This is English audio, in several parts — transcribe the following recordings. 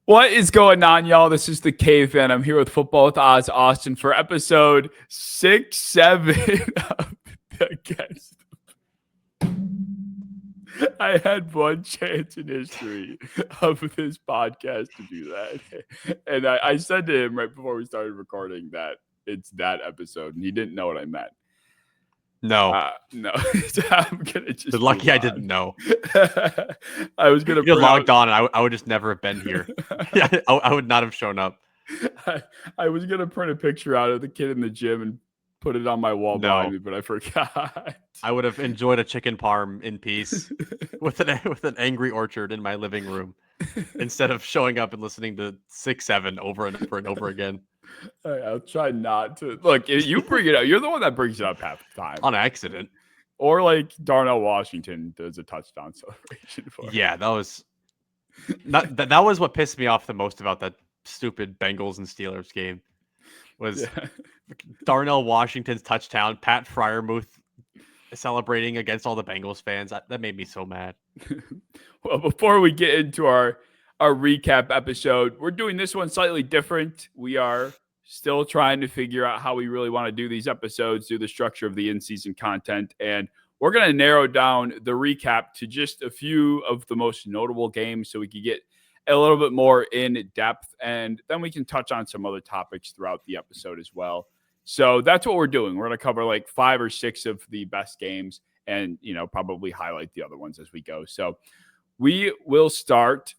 What is going on, y'all? This is the Caveman. I'm here with Football with Oz Austin for episode 6-7 of the guest. I had one chance in history of this podcast to do that. And I said to him right before we started recording that it's that episode, and he didn't know what I meant. No. No. I'm gonna just But lucky I didn't know. I was gonna You logged on and I would just never have been here. I would not have shown up. I was gonna print a picture out of the kid in the gym and put it on my wall behind me, but I forgot. I would have enjoyed a chicken parm in peace with an angry orchard in my living room instead of showing up and listening to 6-7 over and over and over again. I'll try not to. Look, you bring it up. You're the one that brings it up half the time. On accident. Or like Darnell Washington does a touchdown celebration for Yeah, that was what pissed me off the most about that stupid Bengals and Steelers game. Was Darnell Washington's touchdown, Pat Fryermuth celebrating against all the Bengals fans. That made me so mad. Well, before we get into our recap episode, we're doing this one slightly different. We are still trying to figure out how we really want to do these episodes, do the structure of the in-season content, and we're going to narrow down the recap to just a few of the most notable games so we can get a little bit more in depth, and then we can touch on some other topics throughout the episode as well. So that's what we're doing. We're going to cover like 5 or 6 of the best games and, probably highlight the other ones as we go. So we will start,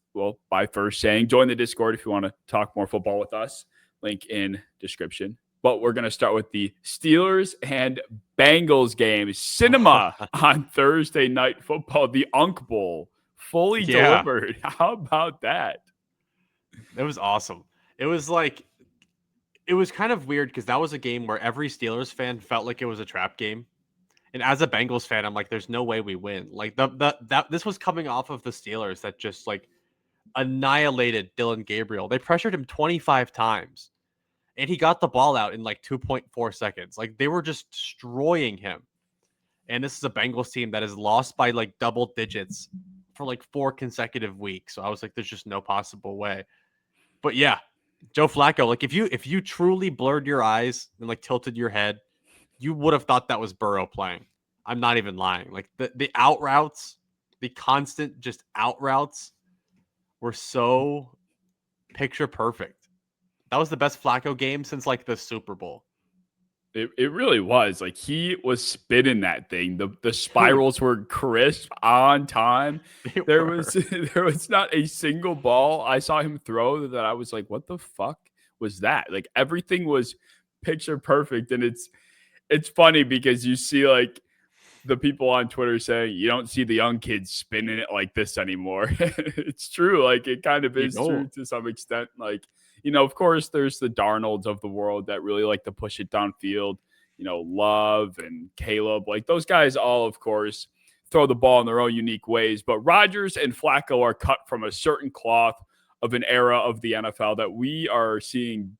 by first saying join the Discord if you want to talk more football with us. Link in description. But we're going to start with the Steelers and Bengals game. Cinema on Thursday Night Football, the Unk Bowl, fully delivered. How about that? It was awesome. It was kind of weird because that was a game where every Steelers fan felt like it was a trap game. And as a Bengals fan, I'm like, there's no way we win. Like this was coming off of the Steelers that just like annihilated Dylan Gabriel. They pressured him 25 times and he got the ball out in like 2.4 seconds. Like they were just destroying him. And this is a Bengals team that has lost by like double digits for like 4 consecutive weeks. So I was like, there's just no possible way. But yeah, Joe Flacco, like if you truly blurred your eyes and like tilted your head, you would have thought that was Burrow playing. I'm not even lying. Like the out routes, the constant just out routes were so picture perfect. That was the best Flacco game since like the Super Bowl. It really was. Like he was spinning that thing. The spirals were crisp on time. There was not a single ball I saw him throw that I was like, what the fuck was that? Like everything was picture perfect. And it's funny because you see like the people on Twitter saying you don't see the young kids spinning it like this anymore. It's true. Like it kind of is true to some extent. Like, of course there's the Darnolds of the world that really like to push it downfield, Love and Caleb, like those guys all, of course, throw the ball in their own unique ways. But Rodgers and Flacco are cut from a certain cloth of an era of the NFL that we are seeing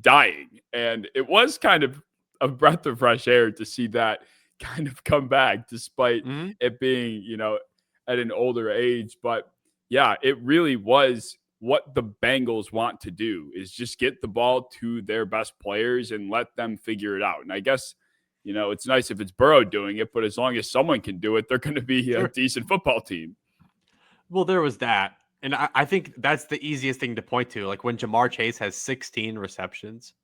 dying. And it was kind of a breath of fresh air to see that kind of come back despite it being, at an older age. But yeah, it really was what the Bengals want to do is just get the ball to their best players and let them figure it out. And I guess, it's nice if it's Burrow doing it, but as long as someone can do it, they're going to be a decent football team. Well, there was that. And I think that's the easiest thing to point to. Like when Jamar Chase has 16 receptions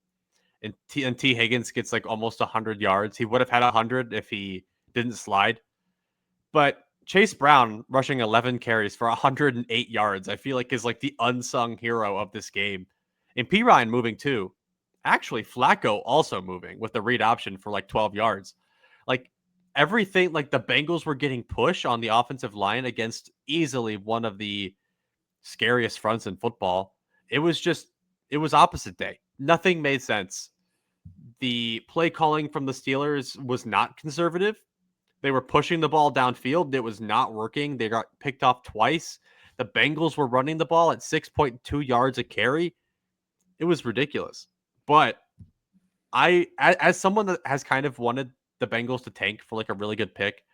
and T. Higgins gets like almost 100 yards. He would have had 100 if he didn't slide. But Chase Brown rushing 11 carries for 108 yards, I feel like is like the unsung hero of this game. And P. Ryan moving too. Actually, Flacco also moving with the read option for like 12 yards. Like everything, like the Bengals were getting push on the offensive line against easily one of the scariest fronts in football. It was opposite day. Nothing made sense. The play calling from the Steelers was not conservative. They were pushing the ball downfield. It was not working. They got picked off twice. The Bengals were running the ball at 6.2 yards a carry. It was ridiculous. But as someone that has kind of wanted the Bengals to tank for like a really good pick,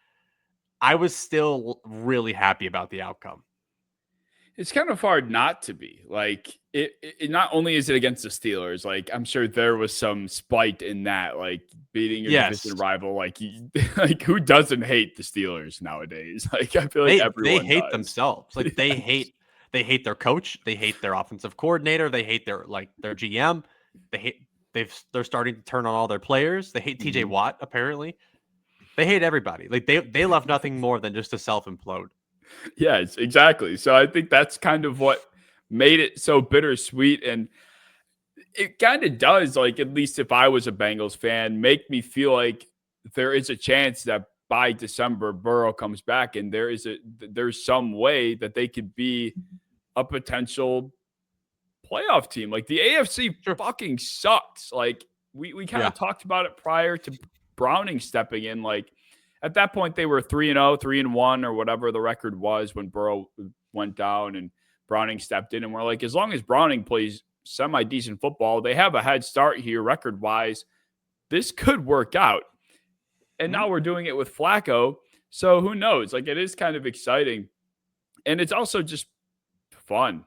I was still really happy about the outcome. It's kind of hard not to be. Like it not only is it against the Steelers, like I'm sure there was some spite in that, like beating your division Yes. rival. Like like who doesn't hate the Steelers nowadays? Like I feel like They everyone hate does. themselves. Like Yes. they hate their coach, they hate their offensive coordinator, they hate their GM. They hate they're starting to turn on all their players. They hate TJ Mhm. Watt apparently. They hate everybody. Like they love nothing more than just to self implode. Yes, exactly. So I think that's kind of what made it so bittersweet. And it kind of does, like, at least if I was a Bengals fan, make me feel like there is a chance that by December Burrow comes back and there's some way that they could be a potential playoff team. Like the AFC Sure. fucking sucks. Like we kind Yeah. of talked about it prior to Browning stepping in. Like at that point they were 3-0, 3-1 or whatever the record was when Burrow went down and Browning stepped in, and we're like, as long as Browning plays semi decent football, they have a head start here record wise. This could work out. And Mhm. now we're doing it with Flacco. So who knows? Like it is kind of exciting. And it's also just fun,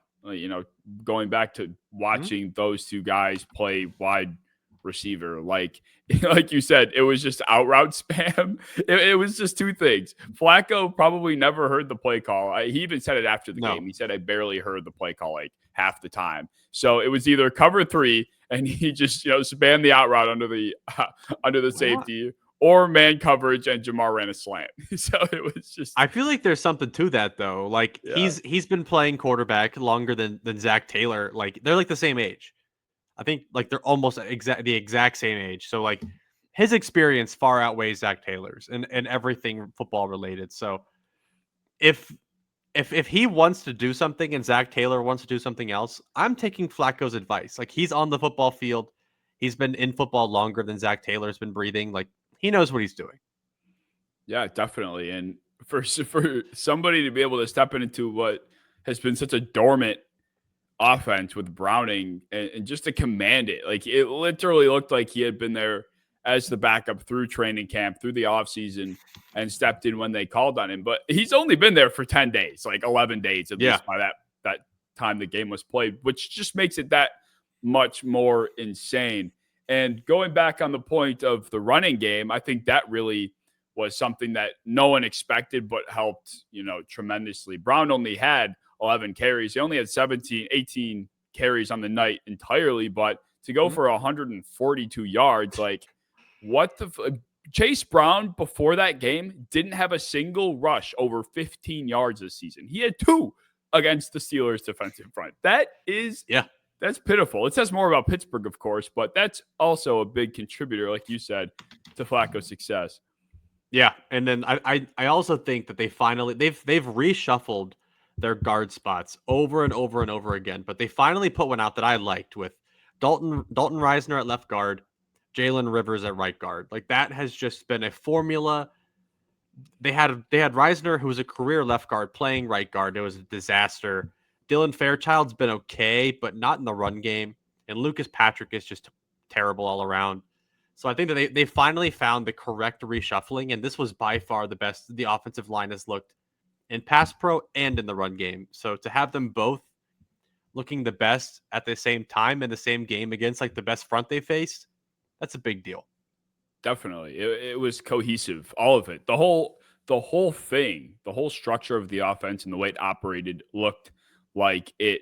going back to Mhm. watching those two guys play wide receiver. Like, like you said, it was just out route spam. It was just two things. Flacco probably never heard the play call. He even said it after the No. game. He said, I barely heard the play call like half the time. So it was either cover three and he just, spam the out route under the What? safety, or man coverage and Jamar ran a slant. So it was just, I feel like there's something to that though. Like yeah. he's been playing quarterback longer than Zach Taylor. Like they're like the same age. I think like they're almost the exact same age. So like his experience far outweighs Zach Taylor's and everything football related. So if if he wants to do something and Zach Taylor wants to do something else, I'm taking Flacco's advice. Like he's on the football field. He's been in football longer than Zach Taylor's been breathing. Like he knows what he's doing. Yeah, definitely. And for somebody to be able to step into what has been such a dormant offense with Browning and just to command it, like it literally looked like he had been there as the backup through training camp, through the offseason, and stepped in when they called on him. But he's only been there for 10 days, like 11 days at Yeah. least by that time the game was played, which just makes it that much more insane. And going back on the point of the running game, I think that really was something that no one expected, but helped, tremendously. Brown only had 11 carries. He only had 17, 18 carries on the night entirely, but to go Mhm. for 142 yards, like what the Chase Brown before that game didn't have a single rush over 15 yards this season. He had two against the Steelers defensive front. Yeah. That's pitiful. It says more about Pittsburgh, of course, but that's also a big contributor, like you said, to Flacco's success. Yeah, and then I also think that they've reshuffled their guard spots over and over and over again, but they finally put one out that I liked with Dalton Reisner at left guard, Jalen Rivers at right guard. Like that has just been a formula. They had Reisner, who was a career left guard, playing right guard. It was a disaster. Dylan Fairchild's been okay, but not in the run game, and Lucas Patrick is just terrible all around. So I think that they finally found the correct reshuffling, and this was by far the best the offensive line has looked in pass pro and in the run game. So to have them both looking the best at the same time in the same game against like the best front they faced, that's a big deal. Definitely. It was cohesive, all of it. The whole thing, the whole structure of the offense and the way it operated looked like it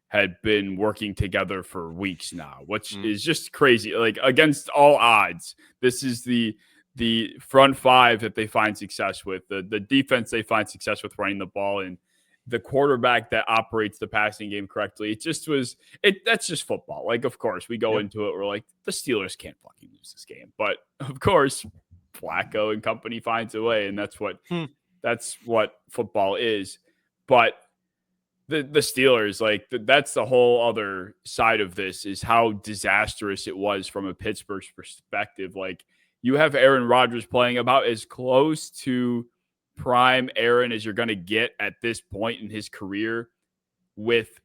had been working together for weeks now, which Mm. is just crazy. Like against all odds, this is the front five that they find success with, the defense they find success with running the ball, and the quarterback that operates the passing game correctly. It just was it that's just football. Like, of course, we go Yep. into it, we're like, the Steelers can't fucking lose this game. But of course, Flacco and company finds a way, and Hmm. that's what football is. But the Steelers, like that's the whole other side of this, is how disastrous it was from a Pittsburgh's perspective. Like you have Aaron Rodgers playing about as close to prime Aaron as you're going to get at this point in his career with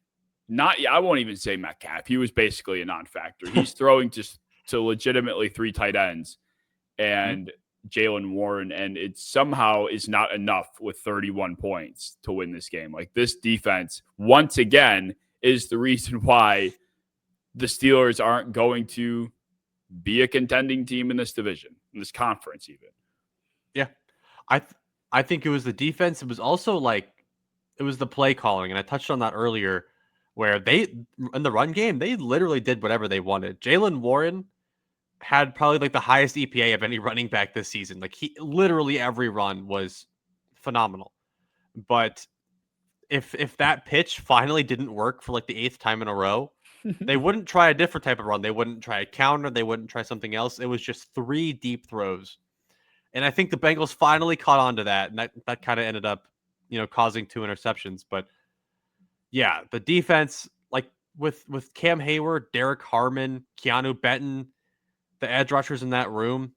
not, I won't even say Metcalf. He was basically a non-factor. He's throwing just to legitimately three tight ends. Hmm. And Jalen Warren, and it somehow is not enough with 31 points to win this game. Like, this defense, once again, is the reason why the Steelers aren't going to be a contending team in this division, in this conference even. Yeah. I think it was the defense. It was also like it was the play calling, and I touched on that earlier, where they in the run game they literally did whatever they wanted. Jalen Warren had probably like the highest EPA of any running back this season. Like he literally every run was phenomenal. But if that pitch finally didn't work for like the 8th time in a row, they wouldn't try a different type of run. They wouldn't try a counter. They wouldn't try something else. It was just 3 deep throws. And I think the Bengals finally caught on to that. And that kind of ended up, causing 2 interceptions. But yeah, the defense, like with Cam Hayward, Derek Harmon, Keanu Benton, the edge rushers in that room,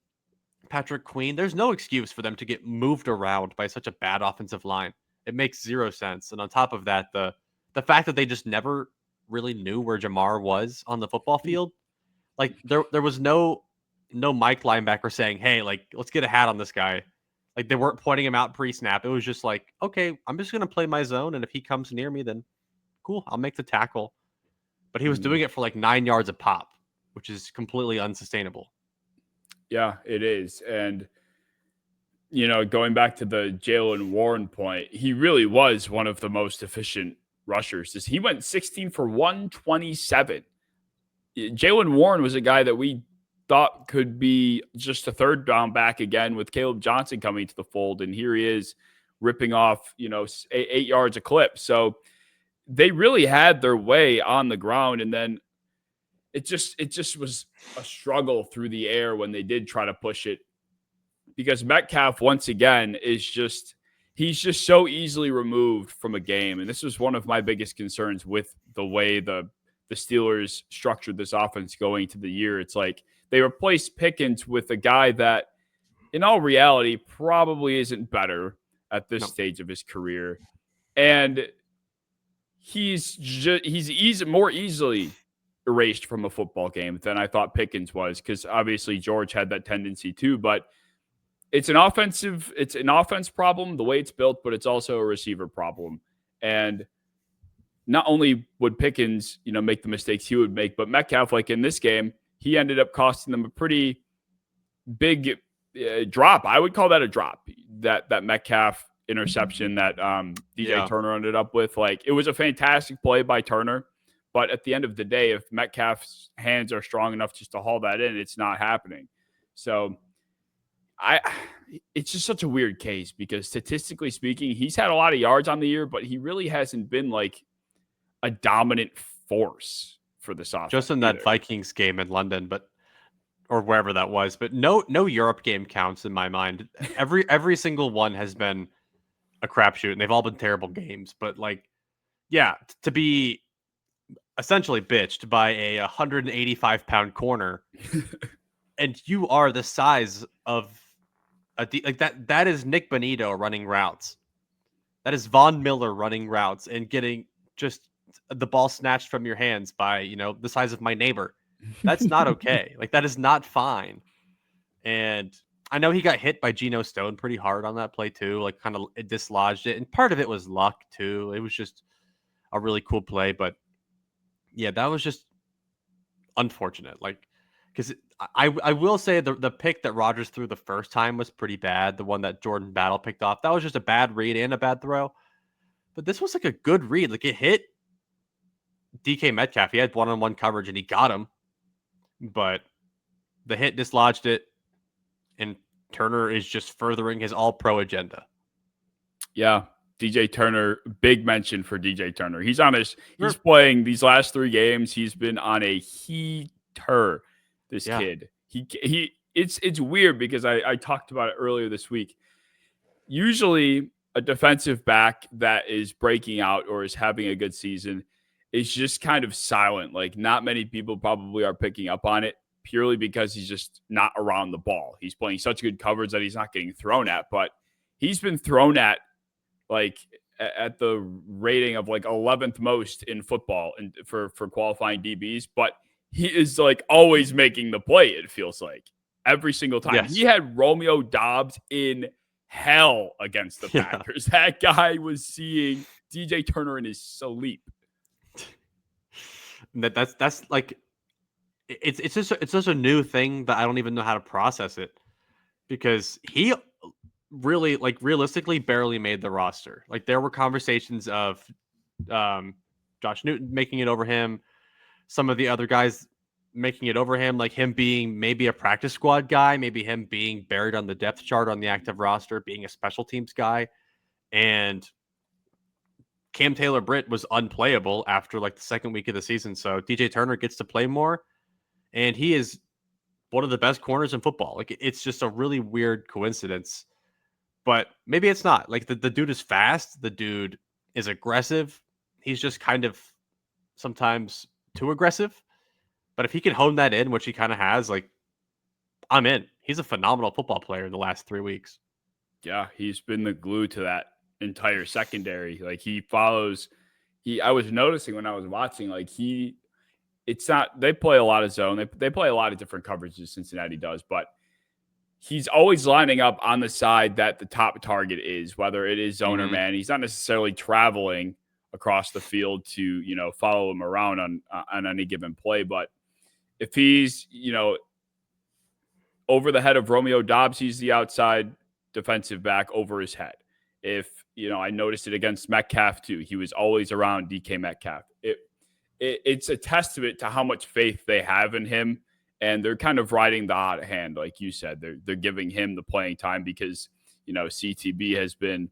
Patrick Queen, there's no excuse for them to get moved around by such a bad offensive line. It makes 0 sense. And on top of that, the fact that they just never really knew where Jamar was on the football field, like there was no Mike linebacker saying, "Hey, like let's get a hat on this guy." Like they weren't pointing him out pre-snap. It was just like, "Okay, I'm just gonna play my zone, and if he comes near me, then cool, I'll make the tackle." But he was doing it for like 9 yards a pop, which is completely unsustainable. Yeah, it is. And, going back to the Jalen Warren point, he really was one of the most efficient rushers. He went 16 for 127. Jalen Warren was a guy that we thought could be just a third down back again with Caleb Johnson coming to the fold. And here he is ripping off, 8 yards a clip. So they really had their way on the ground. And then it just was a struggle through the air when they did try to push it, because Metcalf, once again, he's just so easily removed from a game. And this was one of my biggest concerns with the way the Steelers structured this offense going into the year. It's like they replaced Pickens with a guy that, in all reality, probably isn't better at this stage of his career. And he's more easily erased from a football game than I thought Pickens was, because obviously George had that tendency too. But it's an offense problem, the way it's built, but it's also a receiver problem. And not only would Pickens, make the mistakes he would make, but Metcalf, like in this game, he ended up costing them a pretty big drop. I would call that a drop, that Metcalf interception that DJ Turner ended up with. Like, it was a fantastic play by Turner, but at the end of the day, if Metcalf's hands are strong enough just to haul that in, it's not happening. So it's just such a weird case, because statistically speaking, he's had a lot of yards on the year, but he really hasn't been like a dominant force for this offense. Just in that Vikings game in London, or wherever that was, but no Europe game counts in my mind. Every single one has been a crapshoot, and they've all been terrible games. But like, yeah, to be essentially bitched by a 185-pound corner, and you are the size of like that. That is Nick Bonito running routes. That is Von Miller running routes and getting just the ball snatched from your hands by, the size of my neighbor. That's not okay. Like, that is not fine. And I know he got hit by Geno Stone pretty hard on that play too. Like, kind of it dislodged it. And part of it was luck too. It was just a really cool play. But yeah, that was just unfortunate. Like, because I will say the pick that Rodgers threw the first time was pretty bad. The one that Jordan Battle picked off, that was just a bad read and a bad throw. But this was like a good read. Like, it hit DK Metcalf. He had one-on-one coverage and he got him. But the hit dislodged it. And Turner is just furthering his all-pro agenda. Yeah. DJ Turner, big mention for DJ Turner. He's playing these last 3 games. He's been on a heater. This kid, it's weird, because I talked about it earlier this week. Usually a defensive back that is breaking out or is having a good season is just kind of silent. Like, not many people probably are picking up on it, purely because he's just not around the ball. He's playing such good coverage that he's not getting thrown at, but he's been thrown at like at the rating of like 11th most in football and for qualifying DBs, but he is like always making the play, it feels like. every single time. Yes. He had Romeo Dobbs in hell against the Yeah. Packers. That guy was seeing DJ Turner in his sleep. That's like it's just a new thing that I don't even know how to process it, because he really, like, realistically barely made the roster. Like, there were conversations of Josh Newton making it over him, some of the other guys making it over him, like him being maybe a practice squad guy, maybe him being buried on the depth chart on the active roster, being a special teams guy. And Cam Taylor-Britt was unplayable after like the second week of the season. So DJ Turner gets to play more, and he is one of the best corners in football. Like, it's just a really weird coincidence, but maybe it's not. Like, the dude is fast. The dude is aggressive. He's just kind of sometimes too aggressive. But if he can hone that in, which he kind of has, like, I'm in. He's a phenomenal football player in the last 3 weeks. Yeah, he's been the glue to that entire secondary. Like he follows I was noticing when I was watching, like it's not, they play a lot of zone. They play a lot of different coverages, Cincinnati does, but he's always lining up on the side that the top target is, whether it is zone or man. He's not necessarily traveling across the field to, follow him around on any given play. But if he's, over the head of Romeo Dobbs, he's the outside defensive back over his head. If, I noticed it against Metcalf too. He was always around DK Metcalf. It's a testament to how much faith they have in him. And they're kind of riding the hot hand, like you said. They're giving him the playing time because, CTB has been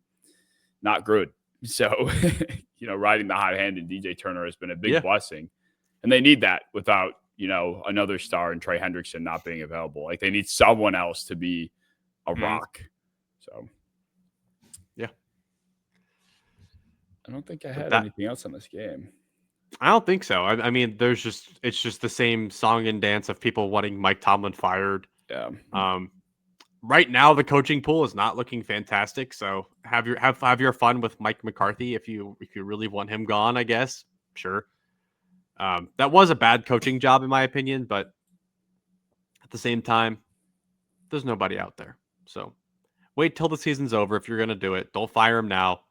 not good. So, riding the hot hand in DJ Turner has been a big blessing. And they need that without, another star and Trey Hendrickson not being available. Like, they need someone else to be a rock. So, yeah. I don't think I had anything else on this game. I don't think so. I mean, it's just the same song and dance of people wanting Mike Tomlin fired. Yeah. Right now, the coaching pool is not looking fantastic. So have your fun with Mike McCarthy if you really want him gone. I guess, sure. That was a bad coaching job in my opinion, but at the same time, there's nobody out there. So wait till the season's over if you're gonna do it. Don't fire him now.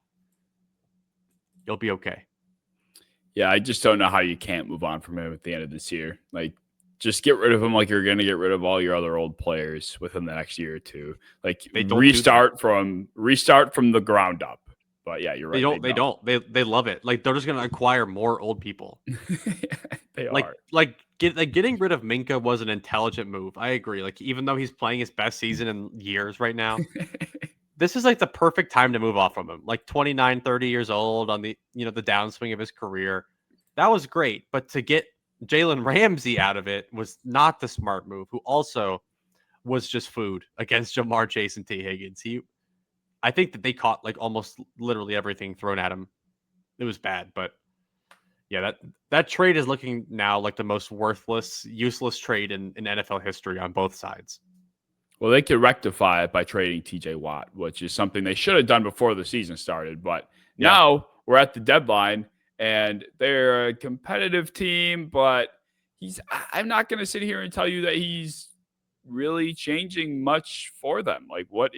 You'll be okay. Yeah, I just don't know how you can't move on from him at the end of this year. Like, just get rid of him like you're going to get rid of all your other old players within the next year or two. Like, restart from the ground up. But yeah, you're right. They don't. They love it. Like, they're just going to acquire more old people. They are. Getting rid of Minka was an intelligent move. I agree. Like, even though he's playing his best season in years right now, this is like the perfect time to move off from him. Like 29, 30 years old on the, the downswing of his career. That was great. But to get Jalen Ramsey out of it was not the smart move, who also was just food against Jamar Chase and T. Higgins. I think that they caught like almost literally everything thrown at him. It was bad, but yeah, that trade is looking now like the most worthless, useless trade in NFL history on both sides. Well, they could rectify it by trading TJ Watt, which is something they should have done before the season started. But now we're at the deadline and they're a competitive team, but I'm not going to sit here and tell you that he's really changing much for them. Like, what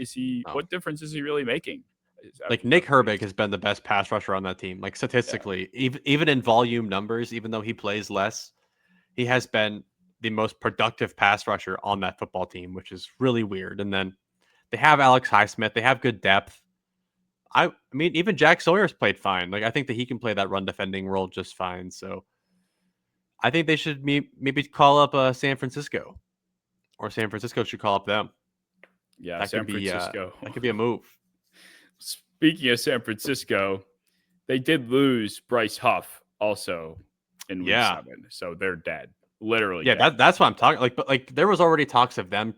difference is he really making? Like, Nick Herbig has been the best pass rusher on that team. Like, statistically, even in volume numbers, even though he plays less, he has been the most productive pass rusher on that football team, which is really weird. And then they have Alex Highsmith. They have good depth. I mean, even Jack Sawyer's played fine. Like, I think that he can play that run defending role just fine. So I think they should maybe call up San Francisco, or San Francisco should call up them. Yeah, that San Francisco. That could be a move. Speaking of San Francisco, they did lose Bryce Huff also in week 7. So they're dead. Literally. Yeah, that's what I'm talking. But there was already talks of them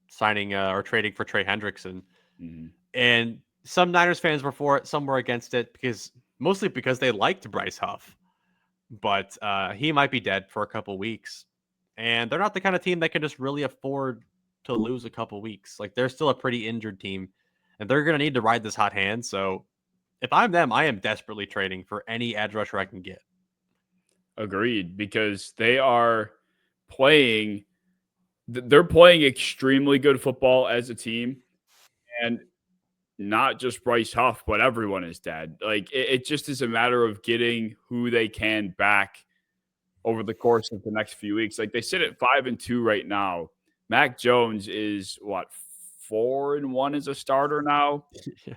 signing or trading for Trey Hendrickson. Mm-hmm. And some Niners fans were for it, some were against it, mostly because they liked Bryce Huff. But he might be dead for a couple weeks. And they're not the kind of team that can just really afford to lose a couple weeks. Like, they're still a pretty injured team, and they're going to need to ride this hot hand. So if I'm them, I am desperately trading for any edge rusher I can get. Agreed, because they are playing they're playing extremely good football as a team, and not just Bryce Huff, but everyone is dead. Like it just is a matter of getting who they can back over the course of the next few weeks. Like they sit at 5-2 right now. Mac Jones is what 4-1 as a starter now. Yeah.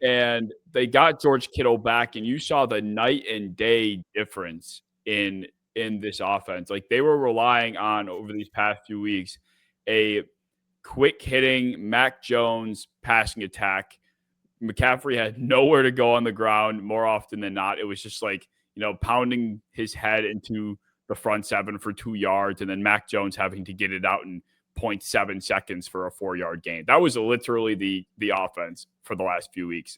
And they got George Kittle back, and you saw the night and day difference in this offense. Like they were relying on over these past few weeks a quick hitting Mac Jones passing attack. McCaffrey had nowhere to go on the ground more often than not. It was just like, pounding his head into the front seven for 2 yards, and then Mac Jones having to get it out in 0.7 seconds for a 4-yard gain. That was literally the offense for the last few weeks.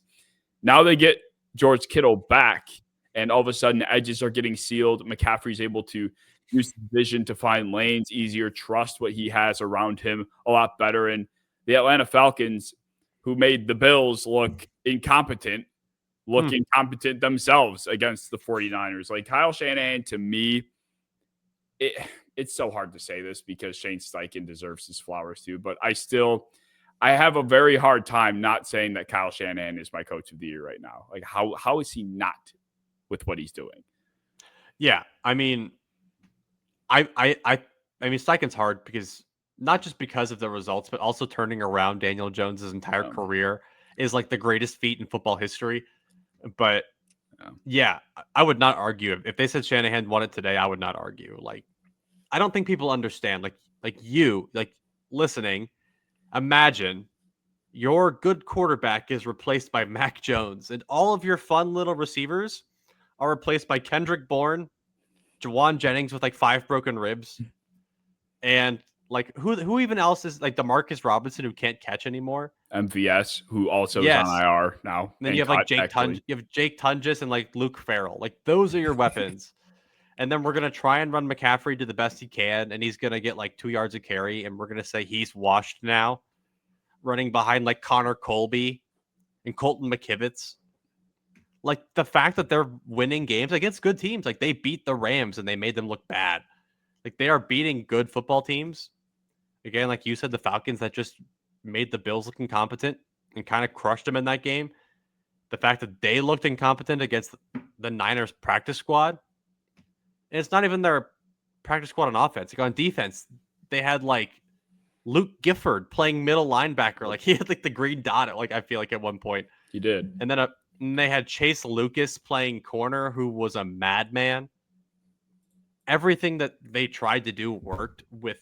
Now they get George Kittle back, and all of a sudden edges are getting sealed. McCaffrey's able to use vision to find lanes easier, trust what he has around him a lot better. And the Atlanta Falcons, who made the Bills look incompetent, incompetent themselves against the 49ers. Like Kyle Shanahan, to me, it's so hard to say this because Shane Steichen deserves his flowers too, but I have a very hard time not saying that Kyle Shanahan is my coach of the year right now. Like how is he not with what he's doing? Yeah, I mean, I mean, Steichen's hard because not just because of the results, but also turning around Daniel Jones's entire career is like the greatest feat in football history. But yeah, I would not argue if they said Shanahan won it today. I would not argue. Like, I don't think people understand. Like you, like listening. Imagine your good quarterback is replaced by Mac Jones, and all of your fun little receivers are replaced by Kendrick Bourne, Jawan Jennings with like 5 broken ribs, and like who even else is like Demarcus Robinson who can't catch anymore. MVS, who also is on Yes. IR now. And then you have like you have Jake Tunges and like Luke Farrell. Like those are your weapons. And then we're gonna try and run McCaffrey to the best he can, and he's gonna get like 2 yards of carry, and we're gonna say he's washed now, running behind like Connor Colby and Colton McKivitz. Like the fact that they're winning games against good teams, like they beat the Rams and they made them look bad. Like they are beating good football teams. Again, like you said, the Falcons that just made the Bills look incompetent and kind of crushed them in that game. The fact that they looked incompetent against the Niners practice squad. And it's not even their practice squad on offense. Like on defense, they had like Luke Gifford playing middle linebacker. Like he had like the green dot at, like I feel like at one point. He did. And then they had Chase Lucas playing corner, who was a madman. Everything that they tried to do worked with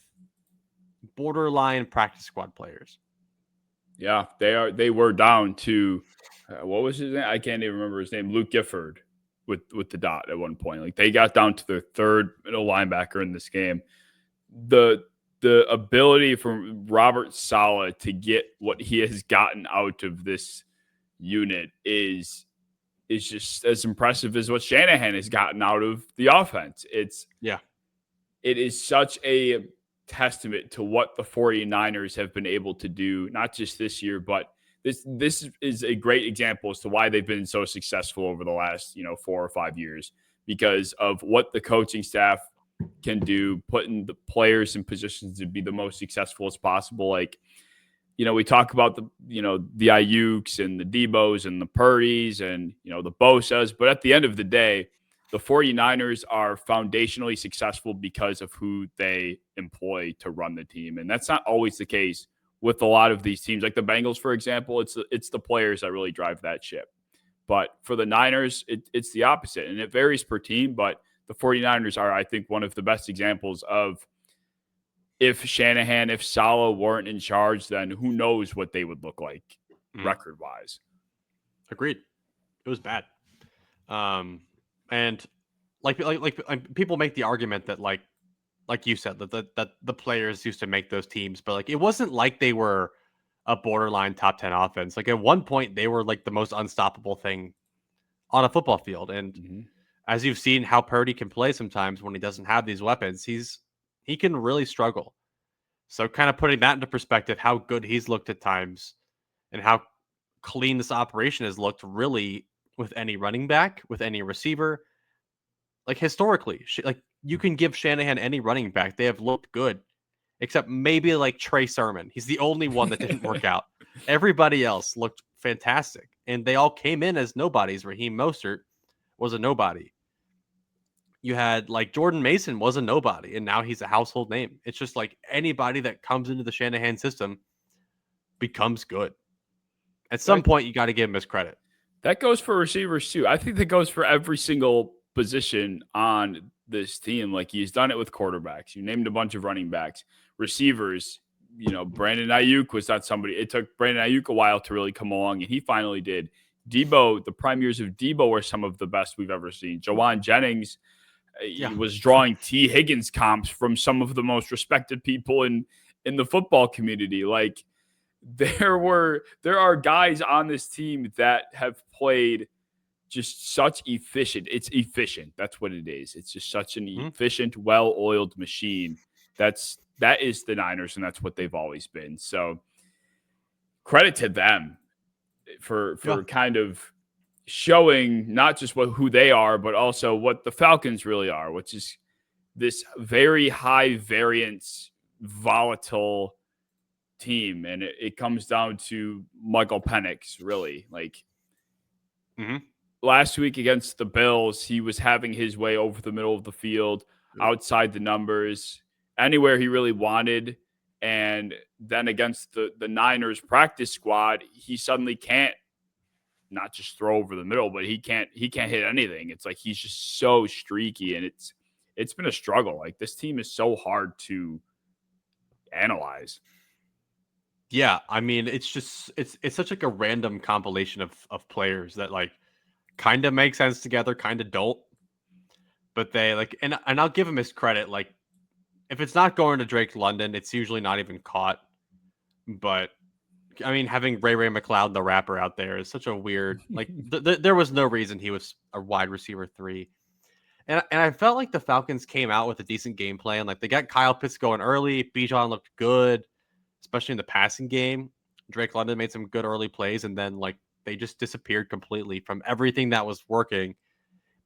borderline practice squad players. Yeah, they were down to what was his name? I can't even remember his name. Luke Gifford with the dot at one point. Like they got down to their third middle linebacker in this game. The ability from Robert Saleh to get what he has gotten out of this unit is just as impressive as what Shanahan has gotten out of the offense. It is such a testament to what the 49ers have been able to do, not just this year, but this is a great example as to why they've been so successful over the last 4 or 5 years, because of what the coaching staff can do, putting the players in positions to be the most successful as possible. Like, we talk about the Ayuks and the Debos and the Purdy's and, the Bosas, but at the end of the day, the 49ers are foundationally successful because of who they employ to run the team. And that's not always the case with a lot of these teams. Like the Bengals, for example, it's the players that really drive that ship. But for the Niners, it's the opposite. And it varies per team, but the 49ers are, I think, one of the best examples of if Shanahan, if Saleh weren't in charge, then who knows what they would look like record-wise. Agreed. It was bad. And like people make the argument that like you said that the players used to make those teams, but like it wasn't like they were a borderline top 10 offense. Like at one point they were like the most unstoppable thing on a football field. And as you've seen how Purdy can play sometimes when he doesn't have these weapons, he can really struggle. So kind of putting that into perspective, how good he's looked at times and how clean this operation has looked really with any running back, with any receiver. Like historically, like you can give Shanahan any running back. They have looked good except maybe like Trey Sermon. He's the only one that didn't work out. Everybody else looked fantastic, and they all came in as nobodies. Raheem Mostert was a nobody. You had like Jordan Mason was a nobody, and now he's a household name. It's just like anybody that comes into the Shanahan system becomes good. At some point, you got to give him his credit. That goes for receivers too. I think that goes for every single position on this team. Like he's done it with quarterbacks. You named a bunch of running backs, receivers. You know, Brandon Ayuk was not somebody. It took Brandon Ayuk a while to really come along, and he finally did. Debo, the prime years of Debo were some of the best we've ever seen. Jawan Jennings was drawing T. Higgins comps from some of the most respected people in the football community. Like there are guys on this team that have played just such efficient. It's efficient. That's what it is. It's just such an efficient, well-oiled machine. That is the Niners, and that's what they've always been. So credit to them for kind of showing not just who they are, but also what the Falcons really are, which is this very high variance, volatile team. And it comes down to Michael Penix, really. Like last week against the Bills, he was having his way over the middle of the field, outside the numbers, anywhere he really wanted. And then against the Niners practice squad, he suddenly can't not just throw over the middle, but he can't hit anything. It's like he's just so streaky, and it's been a struggle. Like this team is so hard to analyze. Yeah, I mean, it's just it's such like a random compilation of players that like kind of make sense together, kind of don't. But they like, and I'll give him his credit. Like, if it's not going to Drake London, it's usually not even caught. But I mean, having Ray McLeod, the rapper, out there is such a weird. Like, there was no reason he was a wide receiver 3, and I felt like the Falcons came out with a decent game plan. Like they got Kyle Pitts going early. Bijan looked good, especially in the passing game. Drake London made some good early plays, and then like they just disappeared completely from everything that was working.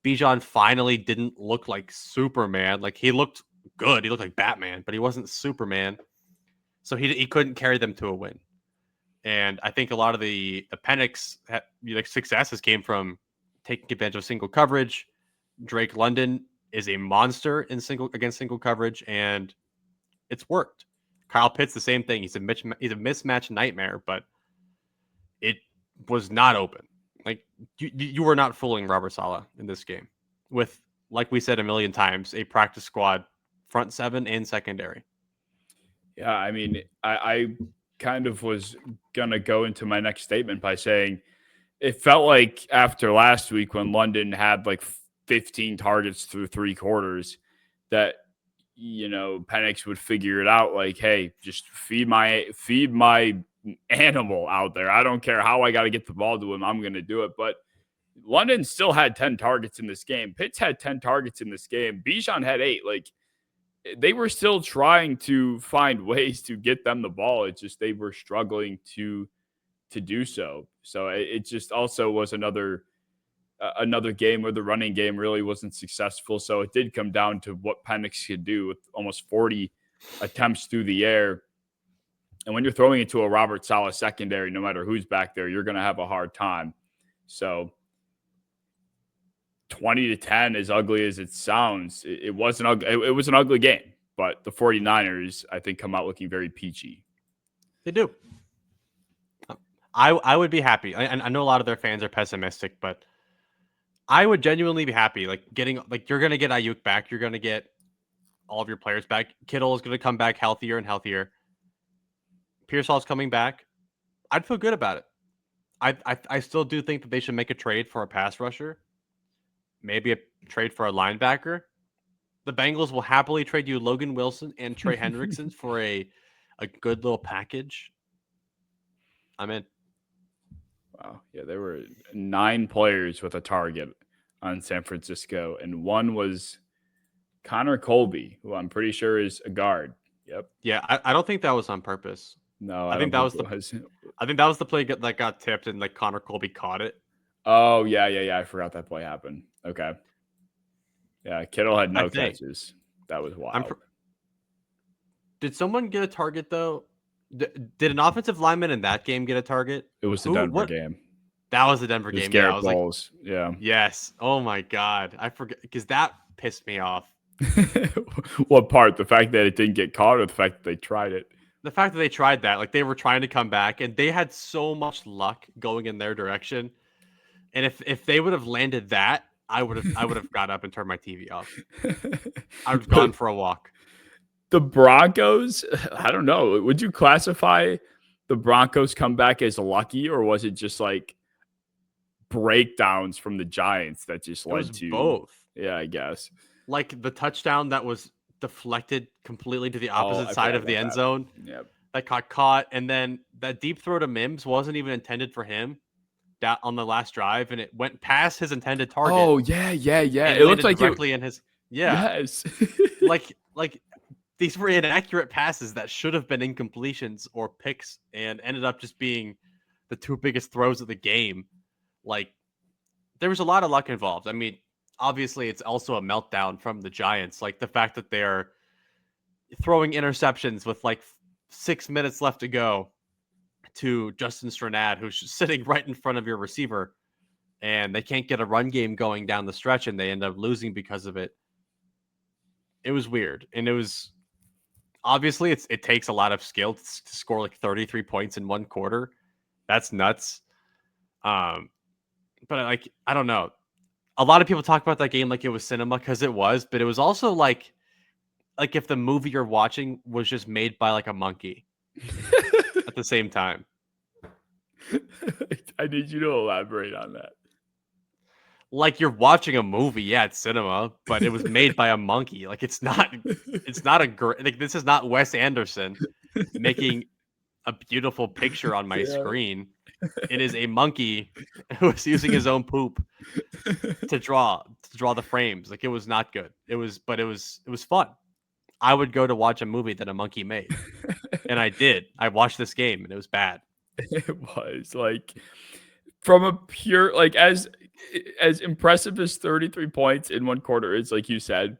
Bijan finally didn't look like Superman. Like he looked good. He looked like Batman, but he wasn't Superman. So he couldn't carry them to a win. And I think a lot of the Penix like successes came from taking advantage of single coverage. Drake London is a monster in against single coverage, and it's worked. Kyle Pitts, the same thing. He's a mismatch nightmare, but it was not open. Like you were not fooling Robert Saleh in this game with, like we said a million times, a practice squad front 7 and secondary. Yeah, I mean, I kind of was gonna go into my next statement by saying it felt like after last week when London had like 15 targets through 3 quarters that Penix would figure it out. Like, hey, just feed my animal out there. I don't care how I got to get the ball to him. I'm going to do it. But London still had 10 targets in this game. Pitts had 10 targets in this game. Bijan had 8. Like, they were still trying to find ways to get them the ball. It's just they were struggling to do so. So it just also was another game where the running game really wasn't successful. So it did come down to what Penix could do with almost 40 attempts through the air. And when you're throwing into a Robert Saleh secondary, no matter who's back there, you're going to have a hard time. So 20-10, as ugly as it sounds, it was an ugly game. But the 49ers, I think, come out looking very peachy. They do. I would be happy. I know a lot of their fans are pessimistic, but I would genuinely be happy. Like you're going to get Ayuk back. You're going to get all of your players back. Kittle is going to come back healthier and healthier. Pearsall's coming back. I'd feel good about it. I still do think that they should make a trade for a pass rusher. Maybe a trade for a linebacker. The Bengals will happily trade you Logan Wilson and Trey Hendrickson for a good little package. I'm in. Wow. Yeah, there were 9 players with a target on San Francisco, and one was Connor Colby, who I'm pretty sure is a guard. Yep. Yeah, I don't think that was on purpose. No, I think that was the play that got tipped, and like Connor Colby caught it. Oh yeah. I forgot that play happened. Okay. Yeah, Kittle had no catches. That was wild. Did someone get a target though? Did an offensive lineman in that game get a target? It was the Denver game. That was the Denver It was game. Yeah, I Garrett was like, Bowles. Yeah. yes. Oh my god, I forget because that pissed me off. What part? The fact that it didn't get caught, or the fact that they tried it? The fact that they tried that, like they were trying to come back, and they had so much luck going in their direction. And if they would have landed that, I would have got up and turned my TV off. I would have gone for a walk. The Broncos, I don't know. Would you classify the Broncos comeback as lucky, or was it just like breakdowns from the Giants that just led to both? Yeah, I guess. Like the touchdown that was deflected completely to the opposite side of the end zone. Yep. That got caught, and then that deep throw to Mims wasn't even intended for him. That on the last drive, and it went past his intended target. Oh yeah. It looked like directly in his Yes. like these were inaccurate passes that should have been incompletions or picks, and ended up just being the two biggest throws of the game. Like there was a lot of luck involved. I mean, obviously, it's also a meltdown from the Giants. Like the fact that they're throwing interceptions with like 6 minutes left to go to Justin Stranad, who's sitting right in front of your receiver, and they can't get a run game going down the stretch, and they end up losing because of it. It was weird, and it was obviously it takes a lot of skill to score like 33 points in one quarter. That's nuts. But like I don't know. A lot of people talk about that game like it was cinema because it was, but it was also like if the movie you're watching was just made by like a monkey at the same time. I need you to elaborate on that. Like you're watching a movie, yeah, it's cinema, but it was made by a monkey. Like it's not a great, like this is not Wes Anderson making a beautiful picture on my screen. It is a monkey who is using his own poop to draw the frames. Like it was not good. It was fun. I would go to watch a movie that a monkey made. And I did. I watched this game and it was bad. It was like from a pure, like as impressive as 33 points in one quarter is, like you said,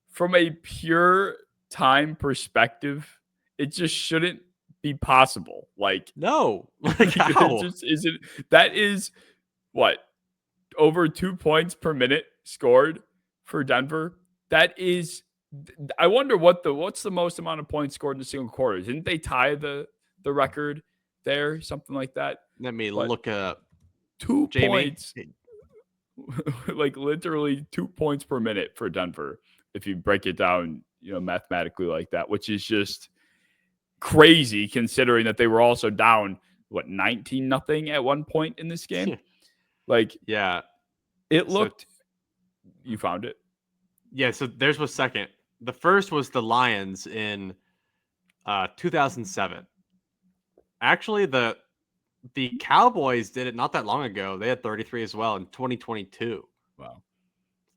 from a pure time perspective, it just shouldn't be possible. Like no, like how? It just isn't. That is what, over 2 points per minute scored for Denver. That is, I wonder what's the most amount of points scored in a single quarter. Didn't they tie the record there? Something like that. Let me look up 2 Jamie. points. Like literally 2 points per minute for Denver, if you break it down, mathematically like that, which is just crazy considering that they were also down 19-0 at one point in this game. Like, yeah, it looked. You found it? Yeah. So theirs was second. The first was the Lions in 2007. Actually, the Cowboys did it not that long ago. They had 33 as well in 2022. Wow.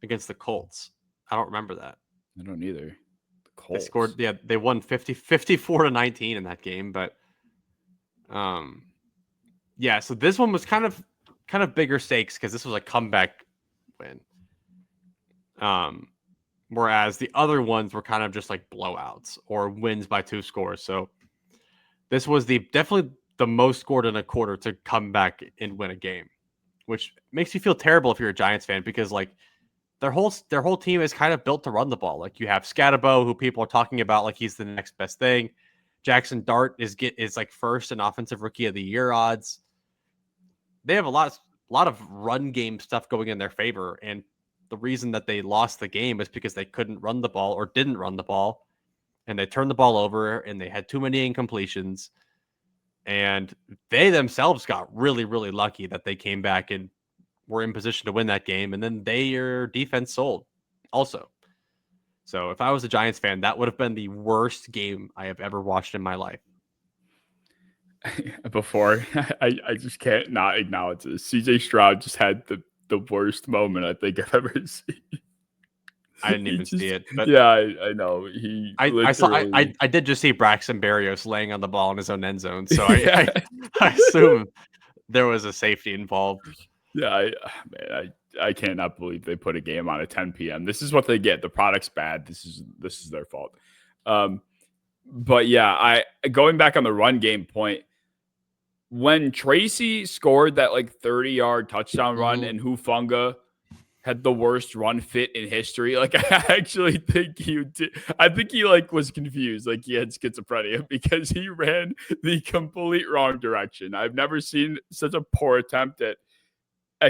Against the Colts. I don't remember that. I don't either. The Colts. They scored, they won 54-19 in that game, but yeah, so this one was kind of bigger stakes because this was a comeback win. Whereas the other ones were kind of just like blowouts or wins by 2 scores. So this was definitely the most scored in a quarter to come back and win a game, which makes you feel terrible if you're a Giants fan because like their whole team is kind of built to run the ball. Like you have Scatterbo, who people are talking about like he's the next best thing. Jackson Dart is like first in offensive rookie of the year odds. They have a lot of run game stuff going in their favor, and the reason that they lost the game is because they couldn't run the ball or didn't run the ball, and they turned the ball over and they had too many incompletions. And they themselves got really, really lucky that they came back and were in position to win that game. And then their defense sold also. So if I was a Giants fan, that would have been the worst game I have ever watched in my life. Before, I just can't not acknowledge this. CJ Stroud just had the worst moment I think I've ever seen. I didn't even see it, but yeah, I know. I did just see Braxton Berrios laying on the ball in his own end zone, so I assume there was a safety involved. Yeah, I cannot believe they put a game on at 10 p.m. This is what they get. The product's bad. This is their fault. But yeah, going back on the run game point, when Tracy scored that like 30-yard touchdown run Mhm. and Hufanga had the worst run fit in history. Like I actually think I think he like was confused, like he had schizophrenia because he ran the complete wrong direction. I've never seen such a poor attempt at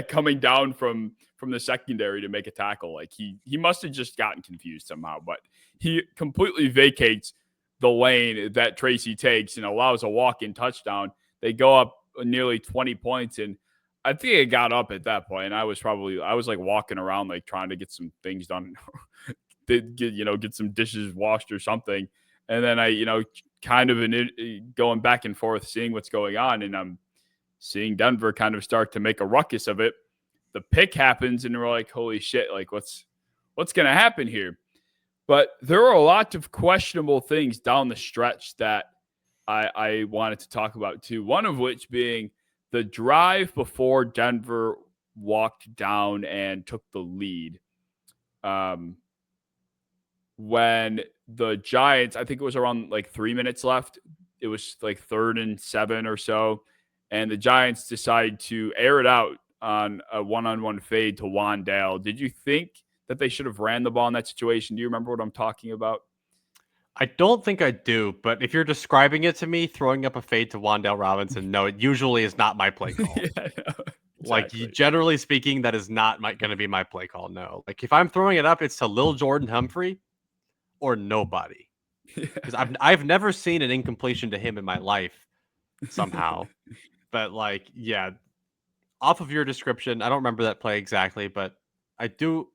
coming down from the secondary to make a tackle. Like he must have just gotten confused somehow, but he completely vacates the lane that Tracy takes and allows a walk-in touchdown. They go up nearly 20 points, and I think it got up at that point. And I was like walking around like trying to get some things done, get some dishes washed or something. And then I kind of going back and forth, seeing what's going on, and I'm seeing Denver kind of start to make a ruckus of it. The pick happens, and we're like, holy shit, like what's going to happen here? But there are a lot of questionable things down the stretch that I wanted to talk about too. One of which being the drive before Denver walked down and took the lead. When the Giants, I think it was around like 3 minutes left. It was like 3rd and 7 or so. And the Giants decided to air it out on a one-on-one fade to Wandale. Did you think that they should have ran the ball in that situation? Do you remember what I'm talking about? I don't think I do, but if you're describing it to me, throwing up a fade to Wandale Robinson, no, it usually is not my play call. Yeah, no, Like, exactly. generally speaking, that is not going to be my play call. No. Like, if I'm throwing it up, it's to Lil Jordan Humphrey or nobody. Because I've never seen an incompletion to him in my life somehow. But like, yeah, off of your description, I don't remember that play exactly, but I do.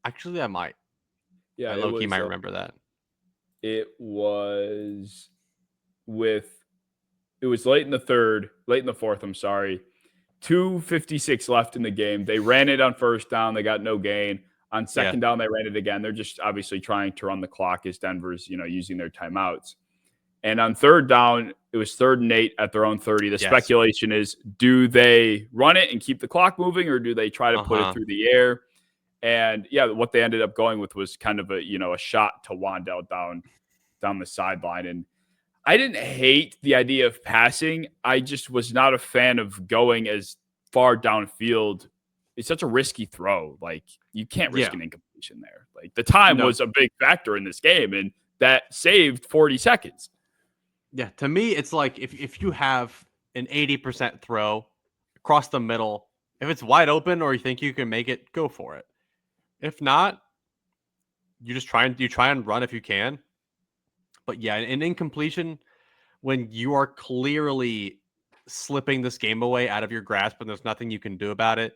Actually, I might. Yeah, I low key might remember that. it was with it was late in the third, late in the fourth, I'm sorry. 2:56 left in the game. They ran it on first down. They got no gain. On Yeah. second down, they ran it again. They're just obviously trying to run the clock as Denver's, using their timeouts. And on third down, it was 3rd and 8 at their own 30. The Yes. speculation is, do they run it and keep the clock moving, or do they try to put it through the air? And yeah, what they ended up going with was kind of a shot to Wandale down the sideline. And I didn't hate the idea of passing. I just was not a fan of going as far downfield. It's such a risky throw. Like you can't risk an incompletion there. Like the time No. was a big factor in this game, and that saved 40 seconds. Yeah. To me, it's like if you have an 80% throw across the middle, if it's wide open or you think you can make it, go for it. If not, you try and run if you can. But yeah, an incompletion when you are clearly slipping this game away out of your grasp and there's nothing you can do about it,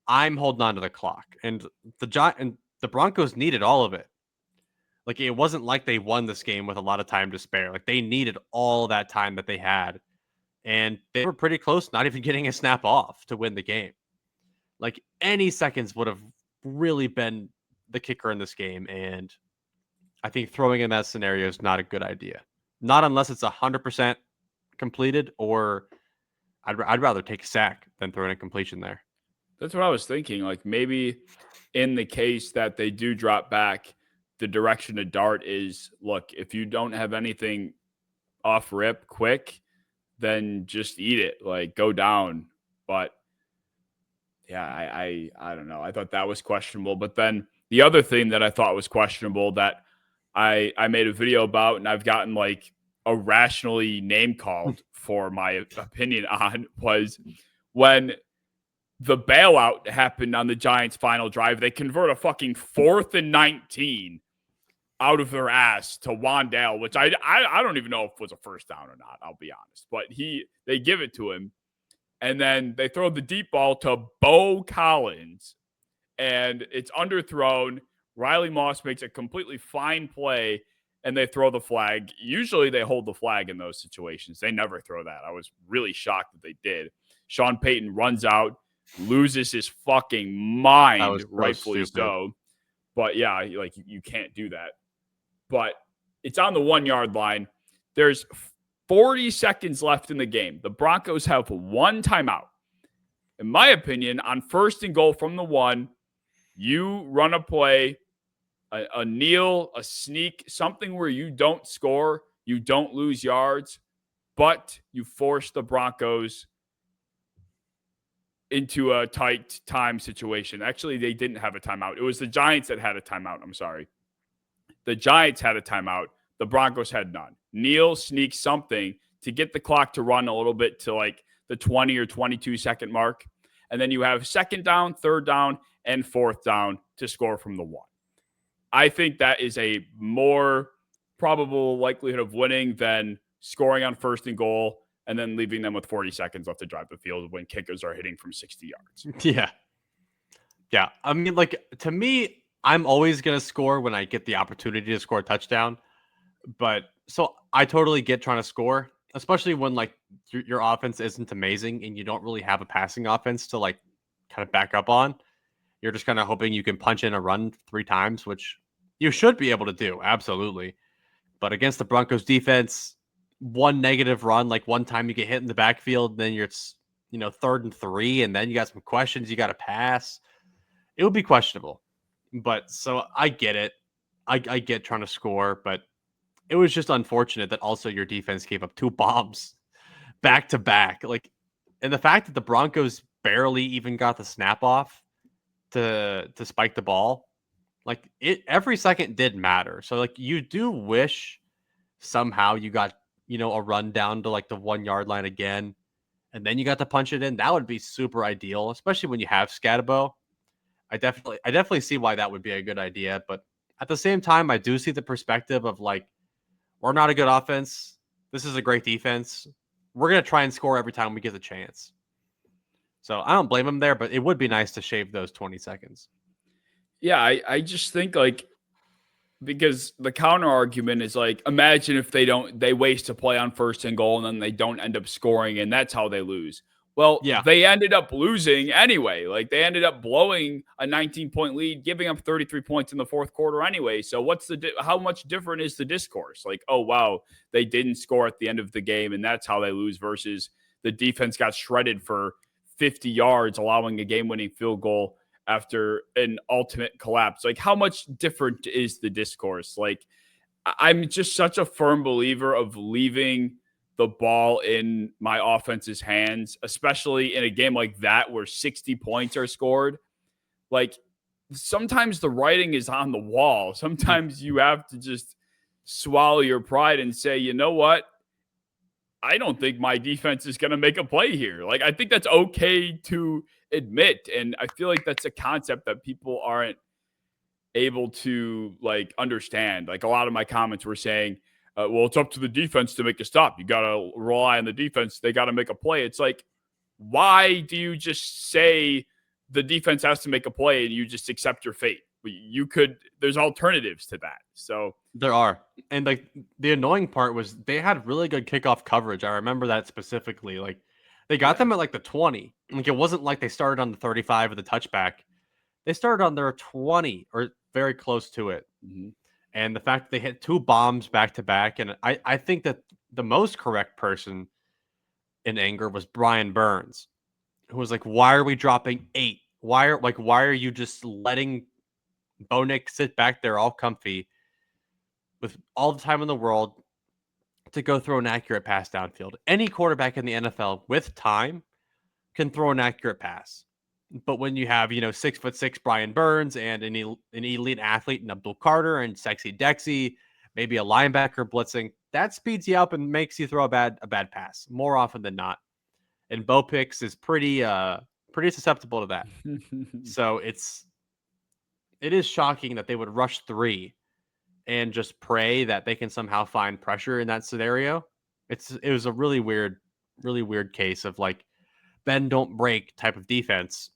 I'm holding on to the clock. And the Broncos needed all of it. Like it wasn't like they won this game with a lot of time to spare. Like they needed all that time that they had. And they were pretty close, not even getting a snap off to win the game. Like any seconds would have really been the kicker in this game. And I think throwing in that scenario is not a good idea. Not unless it's 100% completed, or I'd rather take a sack than throw an incompletion there. That's what I was thinking. Like maybe in the case that they do drop back, the direction to dart is, look, if you don't have anything off rip quick, then just eat it. Like go down. But yeah, I don't know. I thought that was questionable. But then the other thing that I thought was questionable that I made a video about, and I've gotten like irrationally name called for my opinion on, was when the bailout happened on the Giants' final drive. They convert a fucking 4th and 19 out of their ass to Wandale, which I don't even know if it was a first down or not. I'll be honest, but they give it to him, and then they throw the deep ball to Bo Collins, and it's underthrown. Riley Moss makes a completely fine play, and they throw the flag. Usually they hold the flag in those situations. They never throw that. I was really shocked that they did. Sean Payton runs out, loses his fucking mind, rightfully so. But yeah, like you can't do that. But it's on the 1-yard line. There's 40 seconds left in the game. The Broncos have one timeout. In my opinion, on 1st and goal from the 1, you run a play a kneel, a sneak, something where you don't score, you don't lose yards, but you force the Broncos into a tight time situation. Actually, they didn't have a timeout. It was the Giants that had a timeout. I'm sorry. The Giants had a timeout. The Broncos had none. Neal sneaks something to get the clock to run a little bit to like the 20 or 22 second mark. And then you have second down, third down, and fourth down to score from the one. I think that is a more probable likelihood of winning than scoring on first and goal and then leaving them with 40 seconds left to drive the field when kickers are hitting from 60 yards. Yeah. Yeah. I mean, like, to me, I'm always going to score when I get the opportunity to score a touchdown. But so I totally get trying to score, especially when like your offense isn't amazing and you don't really have a passing offense to like kind of back up on. You're just kind of hoping you can punch in a run 3 times, which you should be able to do. Absolutely. But against the Broncos defense, one negative run, like one time you get hit in the backfield, then you're, 3rd and 3, and then you got some questions you got to pass. It would be questionable. But so I get it. I get trying to score, but it was just unfortunate that also your defense gave up 2 bombs back to back. Like, and the fact that the Broncos barely even got the snap off to spike the ball, like every second did matter. So like you do wish somehow you got, a run down to like the 1 yard line again, and then you got to punch it in. That would be super ideal, especially when you have Scatabo. I definitely see why that would be a good idea. But at the same time, I do see the perspective of like, we're not a good offense. This is a great defense. We're going to try and score every time we get the chance. So I don't blame him there, but it would be nice to shave those 20 seconds. Yeah, I just think like, because the counter argument is like, imagine if they waste a play on first and goal and then they don't end up scoring and that's how they lose. Well, Yeah. they ended up losing anyway. Like they ended up blowing a 19-point lead, giving up 33 points in the fourth quarter anyway. So how much different is the discourse? Like, oh, wow, they didn't score at the end of the game and that's how they lose versus the defense got shredded for 50 yards, allowing a game-winning field goal after an ultimate collapse. Like, how much different is the discourse? Like, I'm just such a firm believer of leaving the ball in my offense's hands, especially in a game like that where 60 points are scored. Like, sometimes the writing is on the wall. Sometimes you have to just swallow your pride and say, you know what? I don't think my defense is going to make a play here. Like, I think that's okay to admit. And I feel like that's a concept that people aren't able to like understand. Like, a lot of my comments were saying, well, it's up to the defense to make a stop. You got to rely on the defense. They got to make a play. It's like, why do you just say the defense has to make a play and you just accept your fate? There's alternatives to that. So There are. And like the annoying part was they had really good kickoff coverage. I remember that specifically. Like they got them at like the 20. Like it wasn't like they started on the 35 of the touchback. They started on their 20 or very close to it. mm-hmm. And the fact that they hit 2 bombs back to back. And I think that the most correct person in anger was Brian Burns, who was like, why are we dropping 8? Why are you just letting Bo Nick sit back there all comfy with all the time in the world to go throw an accurate pass downfield? Any quarterback in the NFL with time can throw an accurate pass. But when you have, 6'6" Brian Burns and an elite athlete in Abdul Carter and Sexy Dexy, maybe a linebacker blitzing, that speeds you up and makes you throw a bad pass more often than not. And Bo Picks is pretty susceptible to that. So it is shocking that they would rush 3 and just pray that they can somehow find pressure in that scenario. It was a really weird case of like bend don't break type of defense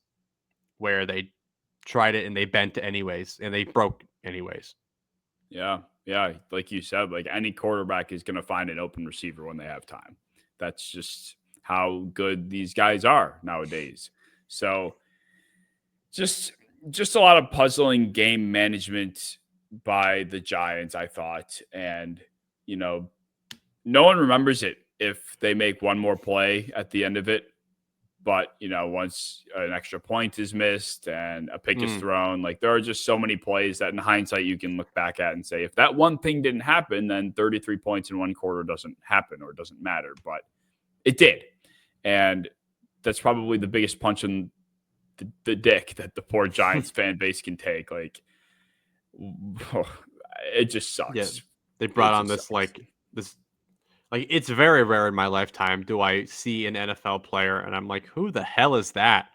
where they tried it and they bent anyways and they broke anyways. Yeah. Yeah. Like you said, like any quarterback is going to find an open receiver when they have time. That's just how good these guys are nowadays. So just a lot of puzzling game management by the Giants, I thought. And, no one remembers it if they make one more play at the end of it. But, once an extra point is missed and a pick is thrown, like there are just so many plays that in hindsight you can look back at and say, if that one thing didn't happen, then 33 points in one quarter doesn't happen or doesn't matter. But it did. And that's probably the biggest punch in the dick that the poor Giants fan base can take. Like, it just sucks. Yeah, they brought on this it's very rare in my lifetime do I see an NFL player and I'm like, who the hell is that?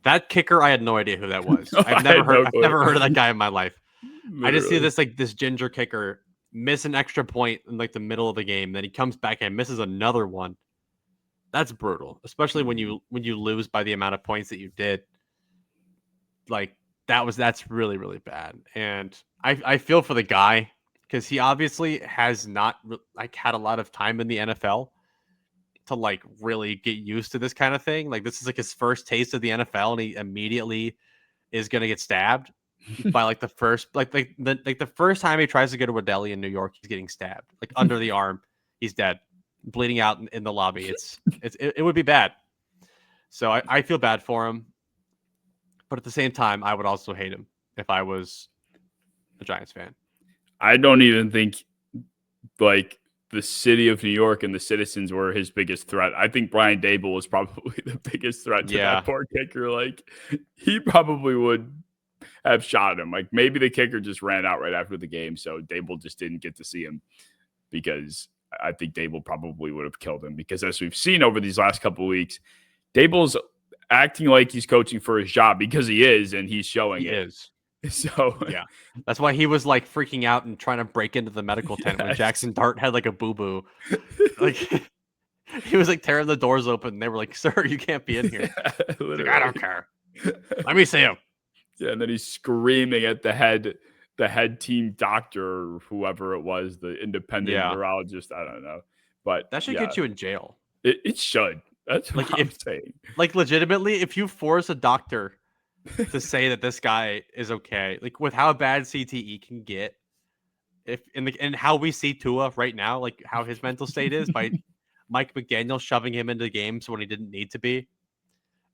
That kicker, I had no idea who that was. No, I've never heard of that guy in my life. Literally. I just see this ginger kicker miss an extra point in like the middle of the game, then he comes back and misses another one. That's brutal, especially when you lose by the amount of points that you did. Like that's really, really bad. And I feel for the guy because he obviously has not had a lot of time in the NFL to like really get used to this kind of thing. Like this is like his first taste of the NFL, and he immediately is gonna get stabbed by like the first the first time he tries to go to a deli in New York, he's getting stabbed like under the arm. He's dead, bleeding out in the lobby. It would be bad. So I feel bad for him, but at the same time, I would also hate him if I was a Giants fan. I don't even think like the city of New York and the citizens were his biggest threat. I think Brian Daboll was probably the biggest threat to that poor kicker. Like he probably would have shot him. Like maybe the kicker just ran out right after the game, so Daboll just didn't get to see him because I think Daboll probably would have killed him because as we've seen over these last couple of weeks, Daboll's acting like he's coaching for his job because he is, and he's showing it. He is. So yeah, that's why he was like freaking out and trying to break into the medical tent when Jackson Dart had like a boo-boo. Like he was like tearing the doors open. And they were like, "Sir, you can't be in here." Like, I don't care. Let me see him. Yeah, and then he's screaming at the head team doctor or whoever it was, the independent neurologist. I don't know, but that should get you in jail. It should. That's like what I'm saying. Like legitimately, if you force a doctor to say that this guy is okay, like with how bad CTE can get, and how we see Tua right now, like how his mental state is by Mike McDaniel shoving him into games when he didn't need to be.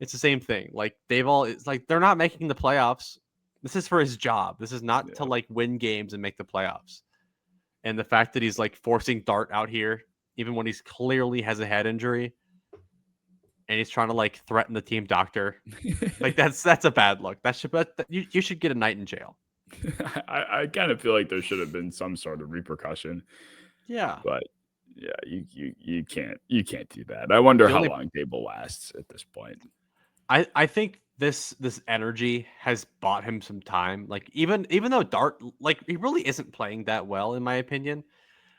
It's the same thing. Like it's like they're not making the playoffs. This is for his job. This is not to like win games and make the playoffs. And the fact that he's like forcing Dart out here, even when he's clearly has a head injury, and he's trying to like threaten the team doctor, like that's a bad look. You should get a night in jail. I kind of feel like there should have been some sort of repercussion. Yeah, but yeah, you can't do that. I wonder how long Daboll lasts at this point. I think this energy has bought him some time. Like even though Dart, like he really isn't playing that well in my opinion.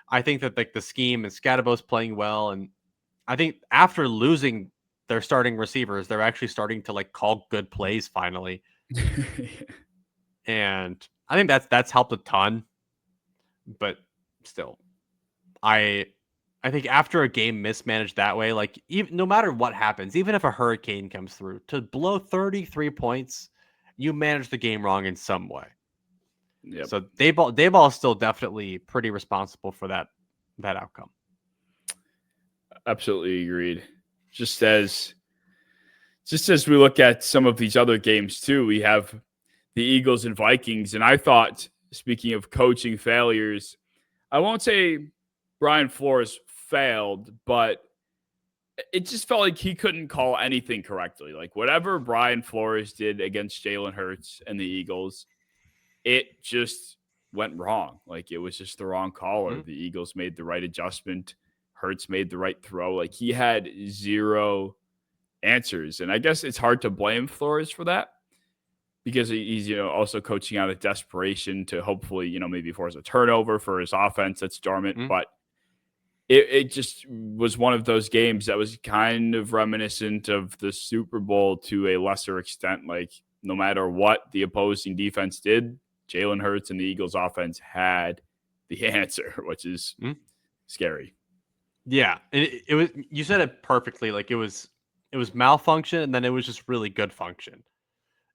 I think that like the scheme and Scadabo's playing well, and I think after losing their starting receivers, they're actually starting to like call good plays finally. And I think that's helped a ton. But still, I think after a game mismanaged that way, like no matter what happens, even if a hurricane comes through, to blow 33 points, you manage the game wrong in some way. Yep. So Daboll is still definitely pretty responsible for that outcome. Absolutely agreed. Just as we look at some of these other games too, we have the Eagles and Vikings. And I thought, speaking of coaching failures, I won't say Brian Flores failed, but it just felt like he couldn't call anything correctly. Like whatever Brian Flores did against Jalen Hurts and the Eagles, it just went wrong. Like it was just the wrong call. Or the Eagles made the right adjustment. Hurts made the right throw. Like he had zero answers. And I guess it's hard to blame Flores for that because he's, also coaching out of desperation to hopefully, maybe force a turnover for his offense that's dormant. But it just was one of those games that was kind of reminiscent of the Super Bowl to a lesser extent. Like no matter what the opposing defense did, Jalen Hurts and the Eagles offense had the answer, which is scary. Yeah. And it was, you said it perfectly. Like it was malfunction and then it was just really good function.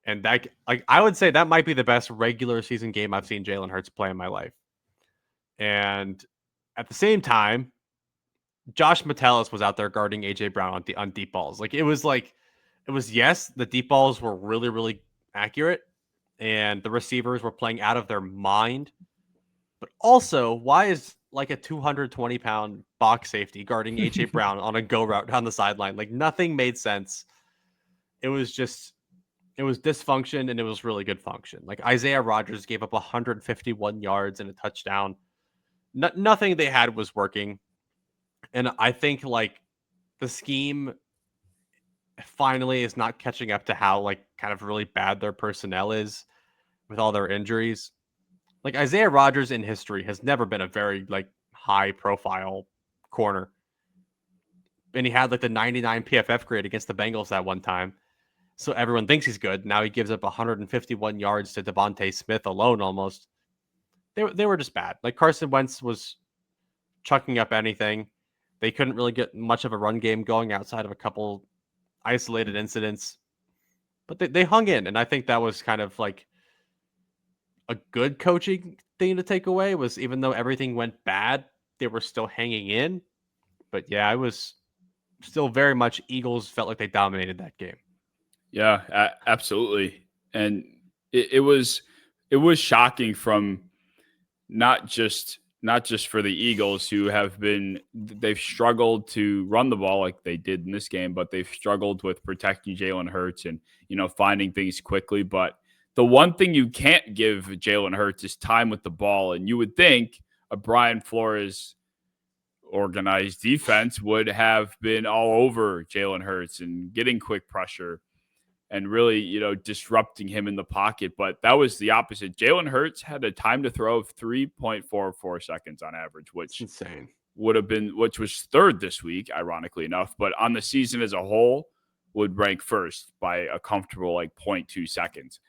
And that, like, I would say that might be the best regular season game I've seen Jalen Hurts play in my life. And at the same time, Josh Metellus was out there guarding AJ Brown on deep balls. Like it was yes, the deep balls were really, really accurate, and the receivers were playing out of their mind. But also, why is like a 220-pound box safety guarding AJ Brown on a go route down the sideline? Like nothing made sense. It was dysfunction, and it was really good function. Like Isaiah Rodgers gave up 151 yards and a touchdown. Nothing they had was working. And I think like the scheme finally is not catching up to how like kind of really bad their personnel is with all their injuries. Like Isaiah Rodgers in history has never been a very like high profile corner. And he had like the 99 PFF grade against the Bengals that one time. So everyone thinks he's good. Now he gives up 151 yards to Devontae Smith alone almost. They were just bad. Like Carson Wentz was chucking up anything. They couldn't really get much of a run game going outside of a couple isolated incidents. But they hung in, and I think that was kind of like a good coaching thing to take away was even though everything went bad, they were still hanging in. But yeah, I was still very much Eagles felt like they dominated that game. Yeah, absolutely. And it was shocking from not just for the Eagles who they've struggled to run the ball like they did in this game, but they've struggled with protecting Jalen Hurts and, finding things quickly. But the one thing you can't give Jalen Hurts is time with the ball. And you would think a Brian Flores organized defense would have been all over Jalen Hurts and getting quick pressure and really, disrupting him in the pocket. But that was the opposite. Jalen Hurts had a time to throw of 3.44 seconds on average, which It's insane. which was third this week, ironically enough. But on the season as a whole, would rank first by a comfortable 0.2 seconds.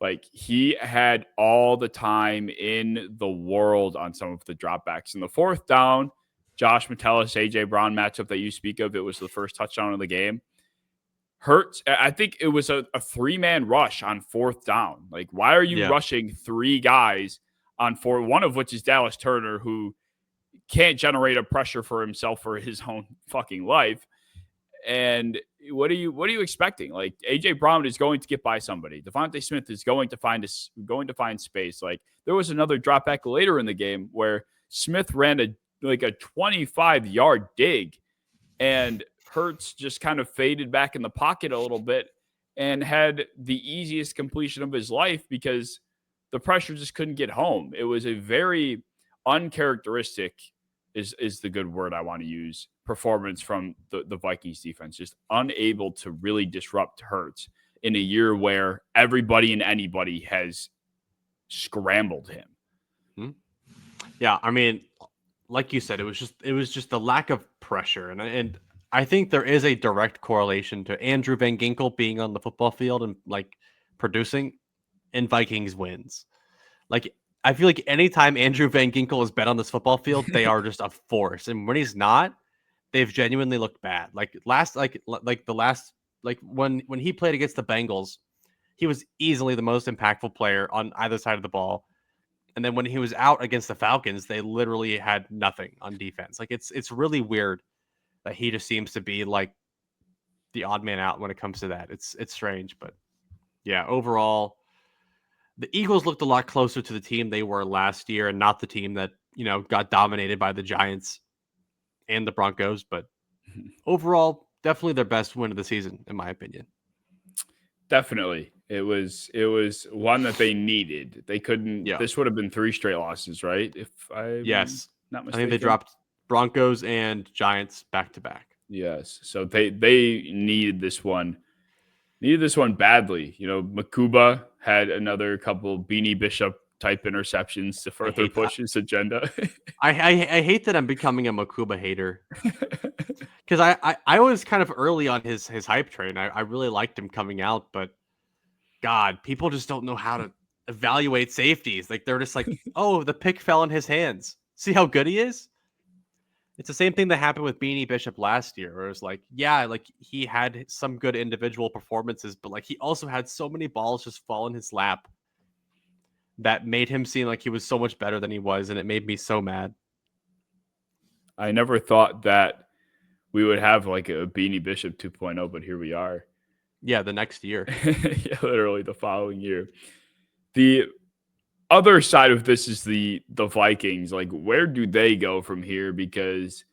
Like he had all the time in the world on some of the dropbacks. In the fourth down, Josh Metellus, AJ Brown matchup that you speak of, it was the first touchdown of the game. Hurts, I think it was a 3-man rush on fourth down. Like, why are you rushing 3 guys on 4, one of which is Dallas Turner, who can't generate a pressure for himself for his own fucking life? And what are you expecting? Like, AJ Brown is going to get by somebody. Devontae Smith is going to find space. Like, there was another drop back later in the game where Smith ran a 25-yard dig, and Hurts just kind of faded back in the pocket a little bit and had the easiest completion of his life because the pressure just couldn't get home. It was a very uncharacteristic is the good word I want to use, performance from the Vikings defense, just unable to really disrupt Hurts in a year where everybody and anybody has scrambled him. Yeah, I mean, like you said, it was just the lack of pressure, and I think there is a direct correlation to Andrew Van Ginkel being on the football field and like producing and Vikings wins. Like I feel like anytime Andrew Van Ginkel has been on this football field, they are just a force. And when he's not, they've genuinely looked bad. Like when he played against the Bengals, he was easily the most impactful player on either side of the ball. And then when he was out against the Falcons, they literally had nothing on defense. Like it's really weird that he just seems to be like the odd man out when it comes to that. It's strange, but yeah, overall, the Eagles looked a lot closer to the team they were last year and not the team that, got dominated by the Giants and the Broncos. But overall, definitely their best win of the season, in my opinion. Definitely. It was one that they needed. They couldn't, this would have been 3 straight losses, right? If I'm not mistaken. I think they dropped Broncos and Giants back to back. Yes. So they needed this one. Needed this one badly. Makuba had another couple Beanie Bishop type interceptions to further push his agenda. I hate that I'm becoming a Makuba hater. Because I was kind of early on his hype train. I really liked him coming out, but God, people just don't know how to evaluate safeties. Like they're just like, oh, the pick fell in his hands. See how good he is? It's the same thing that happened with Beanie Bishop last year, where it was like, yeah, like he had some good individual performances, but like he also had so many balls just fall in his lap that made him seem like he was so much better than he was, and it made me so mad. I never thought that we would have like a Beanie Bishop 2.0, but here we are. Yeah, the next year. Yeah, literally the following year. The other side of this is the Vikings. Like, where do they go from here? Because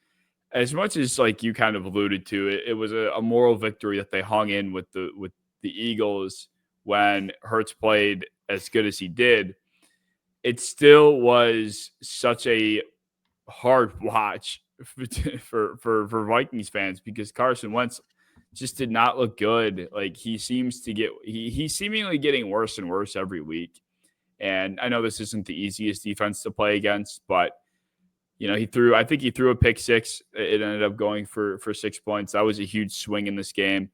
as much as like you kind of alluded to, it was a moral victory that they hung in with the Eagles when Hurts played as good as he did. It still was such a hard watch for Vikings fans because Carson Wentz just did not look good. Like he seems to get he's seemingly getting worse and worse every week. And I know this isn't the easiest defense to play against, but I think he threw a pick six. It ended up going for 6 points. That was a huge swing in this game.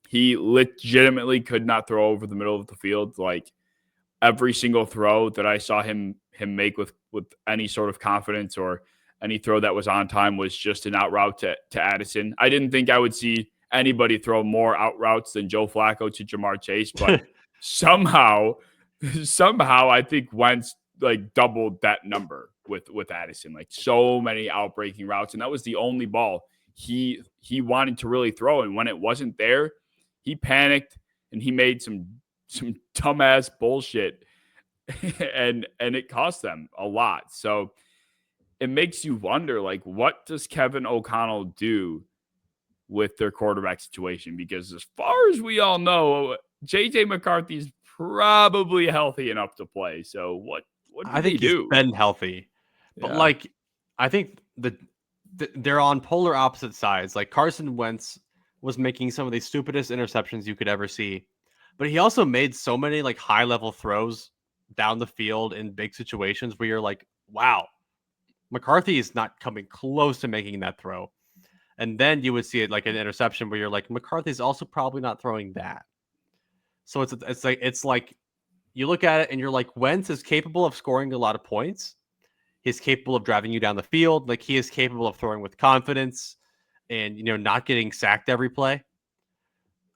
He legitimately could not throw over the middle of the field. Like every single throw that I saw him make with any sort of confidence or any throw that was on time was just an out route to Addison. I didn't think I would see anybody throw more out routes than Joe Flacco to Jamar Chase, but somehow I think Wentz like doubled that number with Addison. Like so many outbreaking routes, and that was the only ball he wanted to really throw. And when it wasn't there, he panicked and he made some dumbass bullshit, and it cost them a lot. So it makes you wonder, like, what does Kevin O'Connell do with their quarterback situation? Because as far as we all know, JJ McCarthy's probably healthy enough to play. So what do I they think he's do? been healthy, but Yeah. I think they're on polar opposite sides. Like Carson Wentz was making some of the stupidest interceptions you could ever see, but he also made so many like high level throws down the field in big situations where you're like, wow, McCarthy is not coming close to making that throw. And then you would see it like an interception where you're like, McCarthy's also probably not throwing that. So it's like you look at it and you're like, Wentz is capable of scoring a lot of points. He's capable of driving you down the field. Like he is capable of throwing with confidence and not getting sacked every play.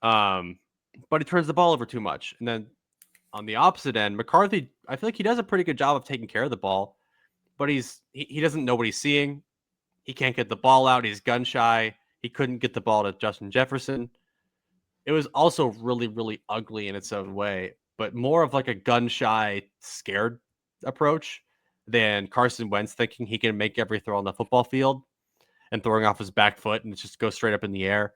But he turns the ball over too much. And then on the opposite end, McCarthy, I feel like he does a pretty good job of taking care of the ball, but he doesn't know what he's seeing. He can't get the ball out. He's gun shy. He couldn't get the ball to Justin Jefferson. It was also really, really ugly in its own way, but more of like a gun shy, scared approach than Carson Wentz thinking he can make every throw on the football field and throwing off his back foot and just go straight up in the air.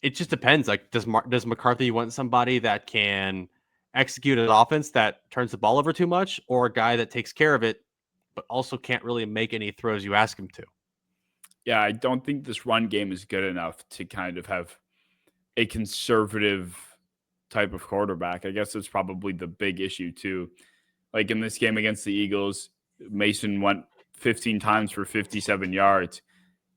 It just depends. Like, does McCarthy want somebody that can execute an offense that turns the ball over too much, or a guy that takes care of it, but also can't really make any throws you ask him to? Yeah, I don't think this run game is good enough to kind of have a conservative type of quarterback. I guess that's probably the big issue too. Like in this game against the Eagles, Mason went 15 times for 57 yards.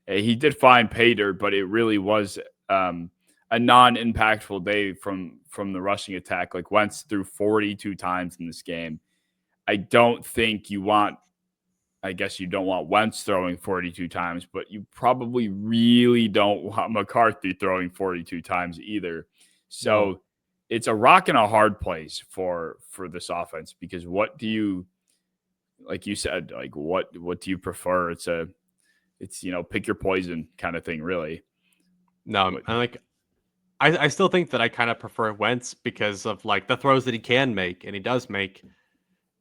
He did find pay dirt, but it really was a non-impactful day from the rushing attack. Like Wentz threw 42 times in this game. I don't think you want. I guess you don't want Wentz throwing 42 times, but you probably really don't want McCarthy throwing 42 times either. So No. it's a rock and a hard place for this offense because what do you, like you said, like what do you prefer? It's pick your poison kind of thing, really. No, What, I'm like, I still think that I kind of prefer Wentz because of like the throws that he can make and he does make.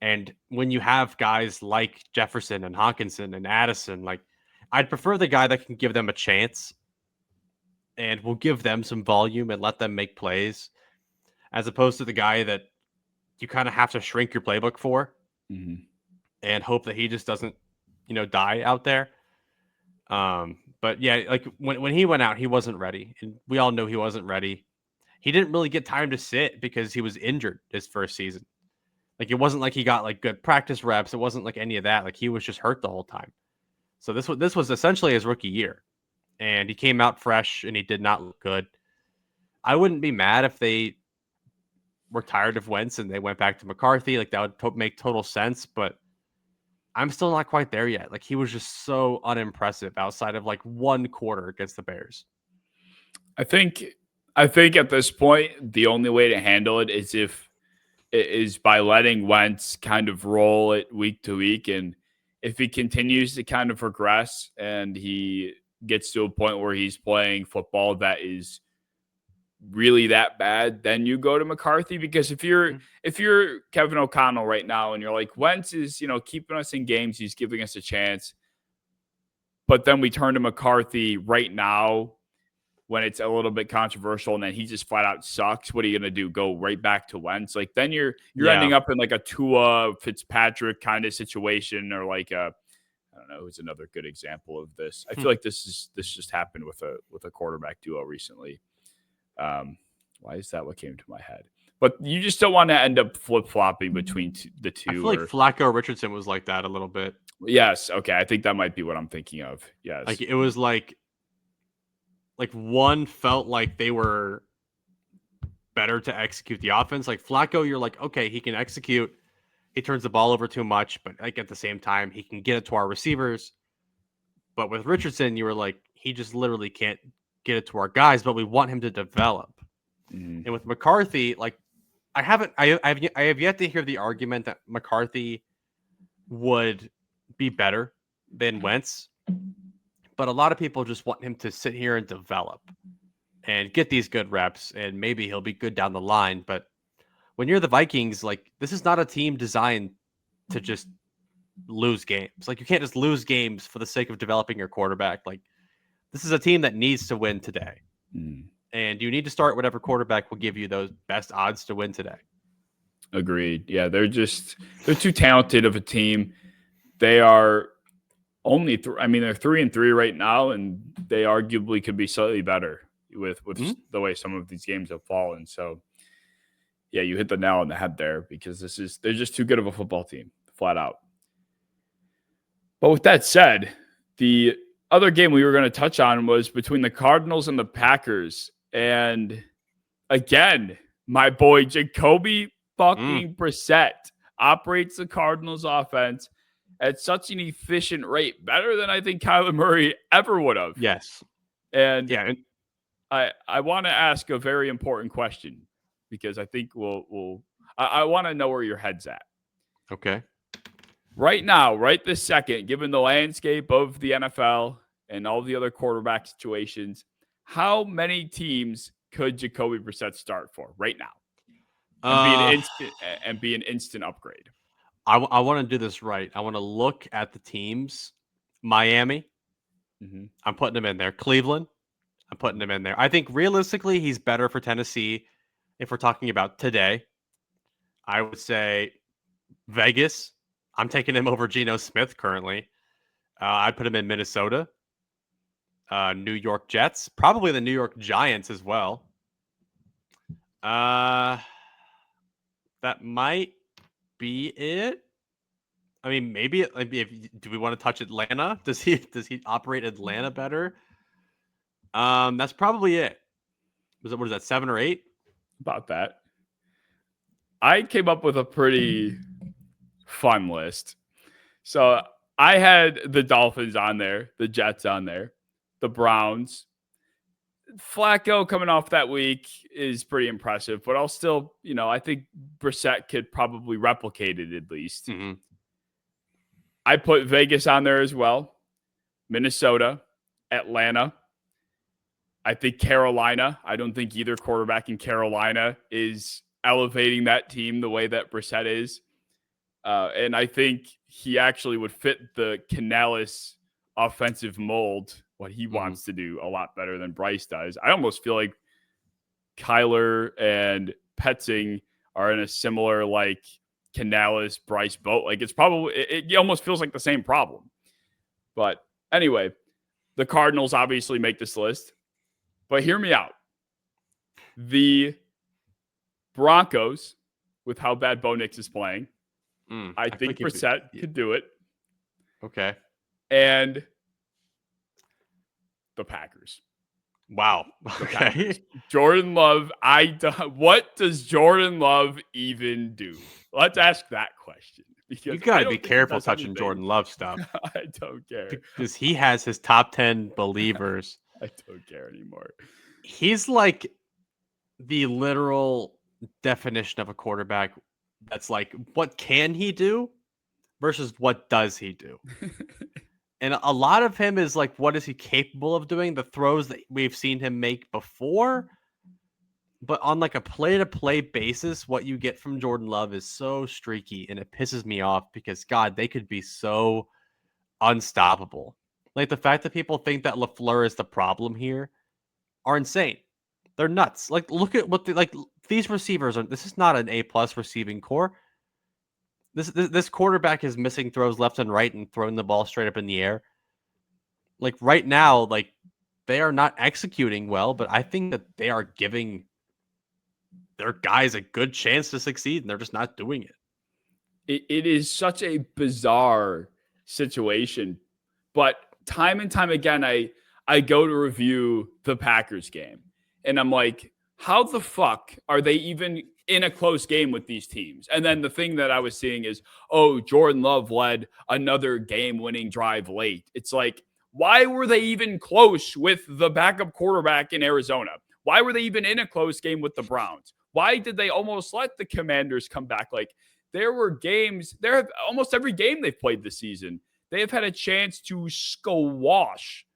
And when you have guys like Jefferson and Hawkinson and Addison, like I'd prefer the guy that can give them a chance and will give them some volume and let them make plays, as opposed to the guy that you kind of have to shrink your playbook for Mhm. and hope that he just doesn't, die out there. But yeah, like when he went out, he wasn't ready, and we all know he wasn't ready. He didn't really get time to sit because he was injured his first season. Like it wasn't like he got like good practice reps. It wasn't like any of that. Like he was just hurt the whole time. So this was essentially his rookie year, and he came out fresh and he did not look good. I wouldn't be mad if they were tired of Wentz and they went back to McCarthy. Like that would make total sense. But I'm still not quite there yet. Like he was just so unimpressive outside of like one quarter against the Bears. I think at this point the only way to handle it is by letting Wentz kind of roll it week to week. And if he continues to kind of regress and he gets to a point where he's playing football that is really that bad, then you go to McCarthy. Because if you're Kevin O'Connell right now and you're like, Wentz is, keeping us in games, he's giving us a chance, but then we turn to McCarthy right now when it's a little bit controversial and then he just flat out sucks, what are you going to do? Go right back to Wentz? Like, then you're ending up in like a Tua Fitzpatrick kind of situation, or like I don't know who's another good example of this. I feel like this just happened with a quarterback duo recently. Why is that what came to my head? But you just don't want to end up flip-flopping between the two. I feel like Flacco Richardson was like that a little bit. Yes. Okay. I think that might be what I'm thinking of. Yes. Like, it was like one felt like they were better to execute the offense. Like Flacco, you're like, okay, he can execute. He turns the ball over too much, but like at the same time, he can get it to our receivers. But with Richardson, you were like, he just literally can't get it to our guys, but we want him to develop. Mm-hmm. And with McCarthy, like I have yet to hear the argument that McCarthy would be better than Wentz. But a lot of people just want him to sit here and develop and get these good reps, and maybe he'll be good down the line. But when you're the Vikings, like, this is not a team designed to just lose games. Like, you can't just lose games for the sake of developing your quarterback. Like, this is a team that needs to win today. And you need to start whatever quarterback will give you those best odds to win today. Agreed. Yeah, they're too talented of a team. They are only they're 3-3 right now, and they arguably could be slightly better with the way some of these games have fallen. So yeah, you hit the nail on the head there, because they're just too good of a football team, flat out. But with that said, the other game we were going to touch on was between the Cardinals and the Packers. And again, my boy Jacoby fucking Brissett operates the Cardinals offense at such an efficient rate, better than I think Kyler Murray ever would have. Yes. And I want to ask a very important question, because I think I want to know where your head's at. Okay. Right now, right this second, given the landscape of the NFL and all the other quarterback situations, how many teams could Jacoby Brissett start for right now and be an instant upgrade? I want to do this right. I want to look at the teams. Miami, I'm putting him in there. Cleveland, I'm putting him in there. I think realistically, he's better for Tennessee if we're talking about today. I would say Vegas, I'm taking him over Geno Smith currently. I'd put him in Minnesota. New York Jets, probably the New York Giants as well. That might be it. I mean, maybe do we want to touch Atlanta? Does he operate Atlanta better? That's probably it. What is that, 7 or 8? About that. I came up with a pretty fun list. So I had the Dolphins on there, the Jets on there, the Browns. Flacco coming off that week is pretty impressive, but I'll still, I think Brissett could probably replicate it at least. I put Vegas on there as well. Minnesota, Atlanta. I think Carolina. I don't think either quarterback in Carolina is elevating that team the way that Brissett is. And I think he actually would fit the Canales offensive mold, what he wants to do, a lot better than Bryce does. I almost feel like Kyler and Petzing are in a similar, like, Canales, Bryce boat. Like, it almost feels like the same problem. But anyway, the Cardinals obviously make this list. But hear me out. The Broncos, with how bad Bo Nix is playing, I think Brissett could do it. Okay. And the Packers. Wow. Okay. Jordan Love. What does Jordan Love even do? Let's ask that question. Because you got to be careful touching Jordan Love stuff. I don't care. Because he has his top 10 believers. I don't care anymore. He's like the literal definition of a quarterback that's like, what can he do versus what does he do? And a lot of him is like, what is he capable of doing? The throws that we've seen him make before. But on like a play-to-play basis, what you get from Jordan Love is so streaky, and it pisses me off because, God, they could be so unstoppable. Like the fact that people think that LaFleur is the problem here are insane. They're nuts. Like, look at what these receivers are. This is not an A+ receiving core. This quarterback is missing throws left and right and throwing the ball straight up in the air. Like right now, like they are not executing well, but I think that they are giving their guys a good chance to succeed, and they're just not doing it. It is such a bizarre situation, but time and time again, I go to review the Packers game, and I'm like, how the fuck are they even in a close game with these teams? And then the thing that I was seeing is, oh, Jordan Love led another game-winning drive late. It's like, why were they even close with the backup quarterback in Arizona? Why were they even in a close game with the Browns? Why did they almost let the Commanders come back? Like, there were games, almost every game they've played this season, they have had a chance to squash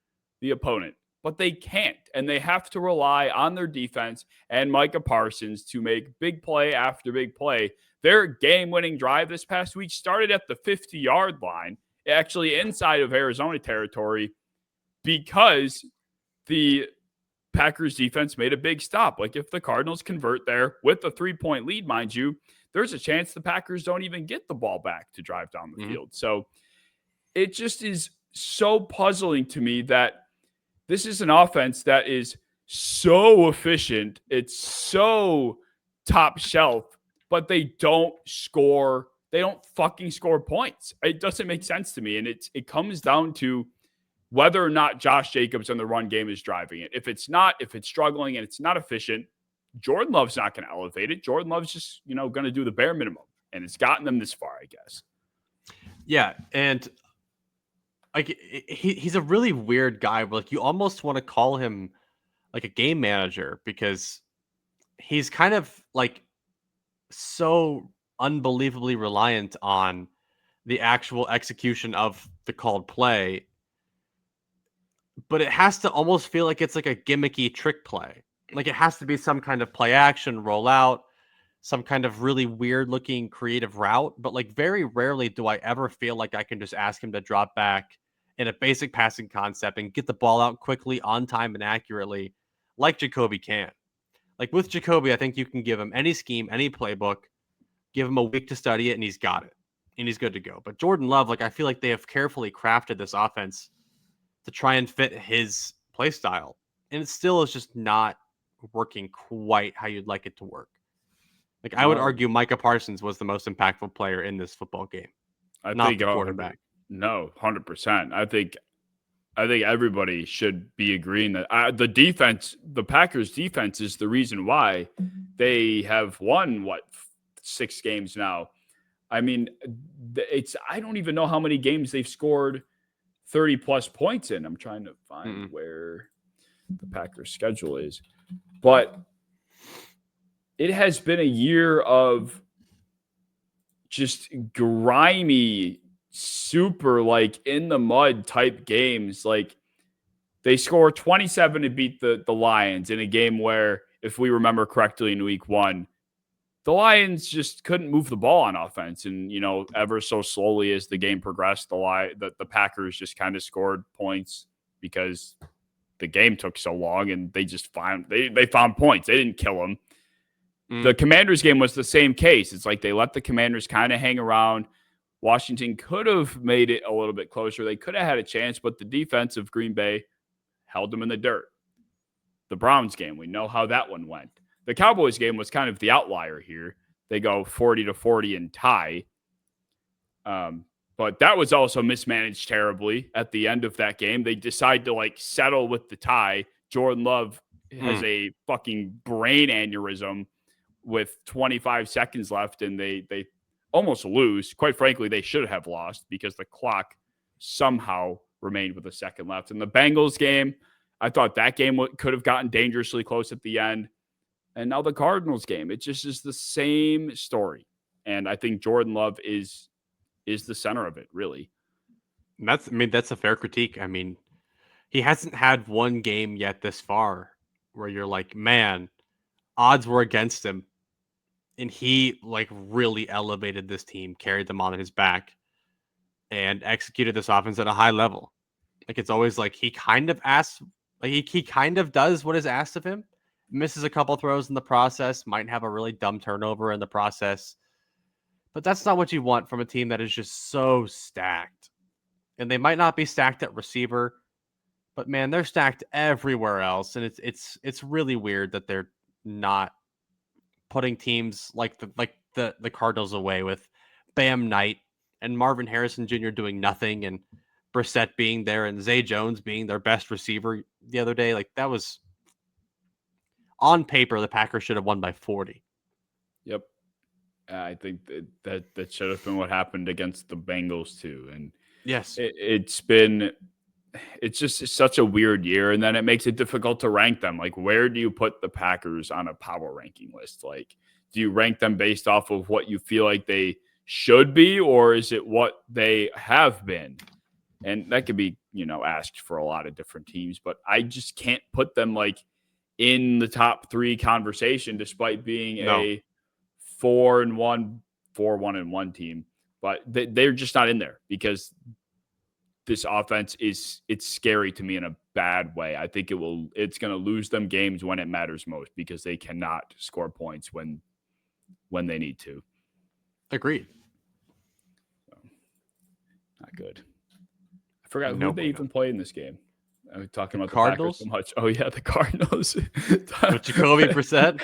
the opponent, but they can't. And they have to rely on their defense and Micah Parsons to make big play after big play. Their game-winning drive this past week started at the 50-yard line, actually inside of Arizona territory, because the Packers defense made a big stop. Like if the Cardinals convert there with a 3-point lead, mind you, there's a chance the Packers don't even get the ball back to drive down the field. So it just is so puzzling to me that this is an offense that is so efficient. It's so top shelf, but they don't score. They don't fucking score points. It doesn't make sense to me. And it comes down to whether or not Josh Jacobs in the run game is driving it. If it's not, if it's struggling and it's not efficient, Jordan Love's not going to elevate it. Jordan Love's just, going to do the bare minimum. And it's gotten them this far, I guess. Yeah. And like he's a really weird guy. Like you almost want to call him like a game manager because he's kind of like so unbelievably reliant on the actual execution of the called play. But it has to almost feel like it's like a gimmicky trick play. Like it has to be some kind of play action, rollout, some kind of really weird looking creative route. But like very rarely do I ever feel like I can just ask him to drop back in a basic passing concept and get the ball out quickly, on time, and accurately, like Jacoby can. Like with Jacoby, I think you can give him any scheme, any playbook, give him a week to study it, and he's got it. And he's good to go. But Jordan Love, like I feel like they have carefully crafted this offense to try and fit his play style. And it still is just not working quite how you'd like it to work. Like I would argue Micah Parsons was the most impactful player in this football game. I not think the quarterback. No, 100%. I think everybody should be agreeing that the defense, the Packers defense is the reason why they have won 6 games now. I mean, I don't even know how many games they've scored 30 plus points in. I'm trying to find where the Packers schedule is, but it has been a year of just grimy, super like in the mud type games. Like they score 27 to beat the Lions in a game where, if we remember correctly, in week 1, the Lions just couldn't move the ball on offense. And, ever so slowly as the game progressed, the Packers just kind of scored points because the game took so long and they just found points. They didn't kill them. The Commanders game was the same case. It's like they let the Commanders kind of hang around. Washington could have made it a little bit closer. They could have had a chance, but the defense of Green Bay held them in the dirt. The Browns game, we know how that one went. The Cowboys game was kind of the outlier here. They go 40-40 and tie. But that was also mismanaged terribly at the end of that game. They decide to settle with the tie. Jordan Love has a fucking brain aneurysm with 25 seconds left, and they almost lose. Quite frankly, they should have lost because the clock somehow remained with a second left. In the Bengals game, I thought that game could have gotten dangerously close at the end. And now the Cardinals game, it just is the same story. And I think Jordan Love is the center of it, really. That's a fair critique. I mean, he hasn't had one game yet this far where you're like, man, odds were against him, and he like really elevated this team, carried them on his back, and executed this offense at a high level. Like it's always like he kind of asks, like he kind of does what is asked of him, misses a couple throws in the process, might have a really dumb turnover in the process, but that's not what you want from a team that is just so stacked. And they might not be stacked at receiver, but man, they're stacked everywhere else, and it's really weird that they're not putting teams like the Cardinals away with Bam Knight and Marvin Harrison Jr. doing nothing, and Brissett being there, and Zay Jones being their best receiver the other day. Like that was on paper, the Packers should have won by 40. Yep. I think that should have been what happened against the Bengals too. And Yes, it's just such a weird year, and then it makes it difficult to rank them. Like, where do you put the Packers on a power ranking list? Like, do you rank them based off of what you feel like they should be, or is it what they have been? And that could be, asked for a lot of different teams, but I just can't put them like in the top 3 conversation, despite being no, a 4-1, 4-1-1 team. But they're just not in there because this offense it's scary to me in a bad way. I think it's going to lose them games when it matters most because they cannot score points when they need to. agreed. So, not good. I forgot who No they bueno. even play in this game. I was talking about Cardinals? the Packers so much. Oh yeah, the Cardinals. With Jacoby Brissett.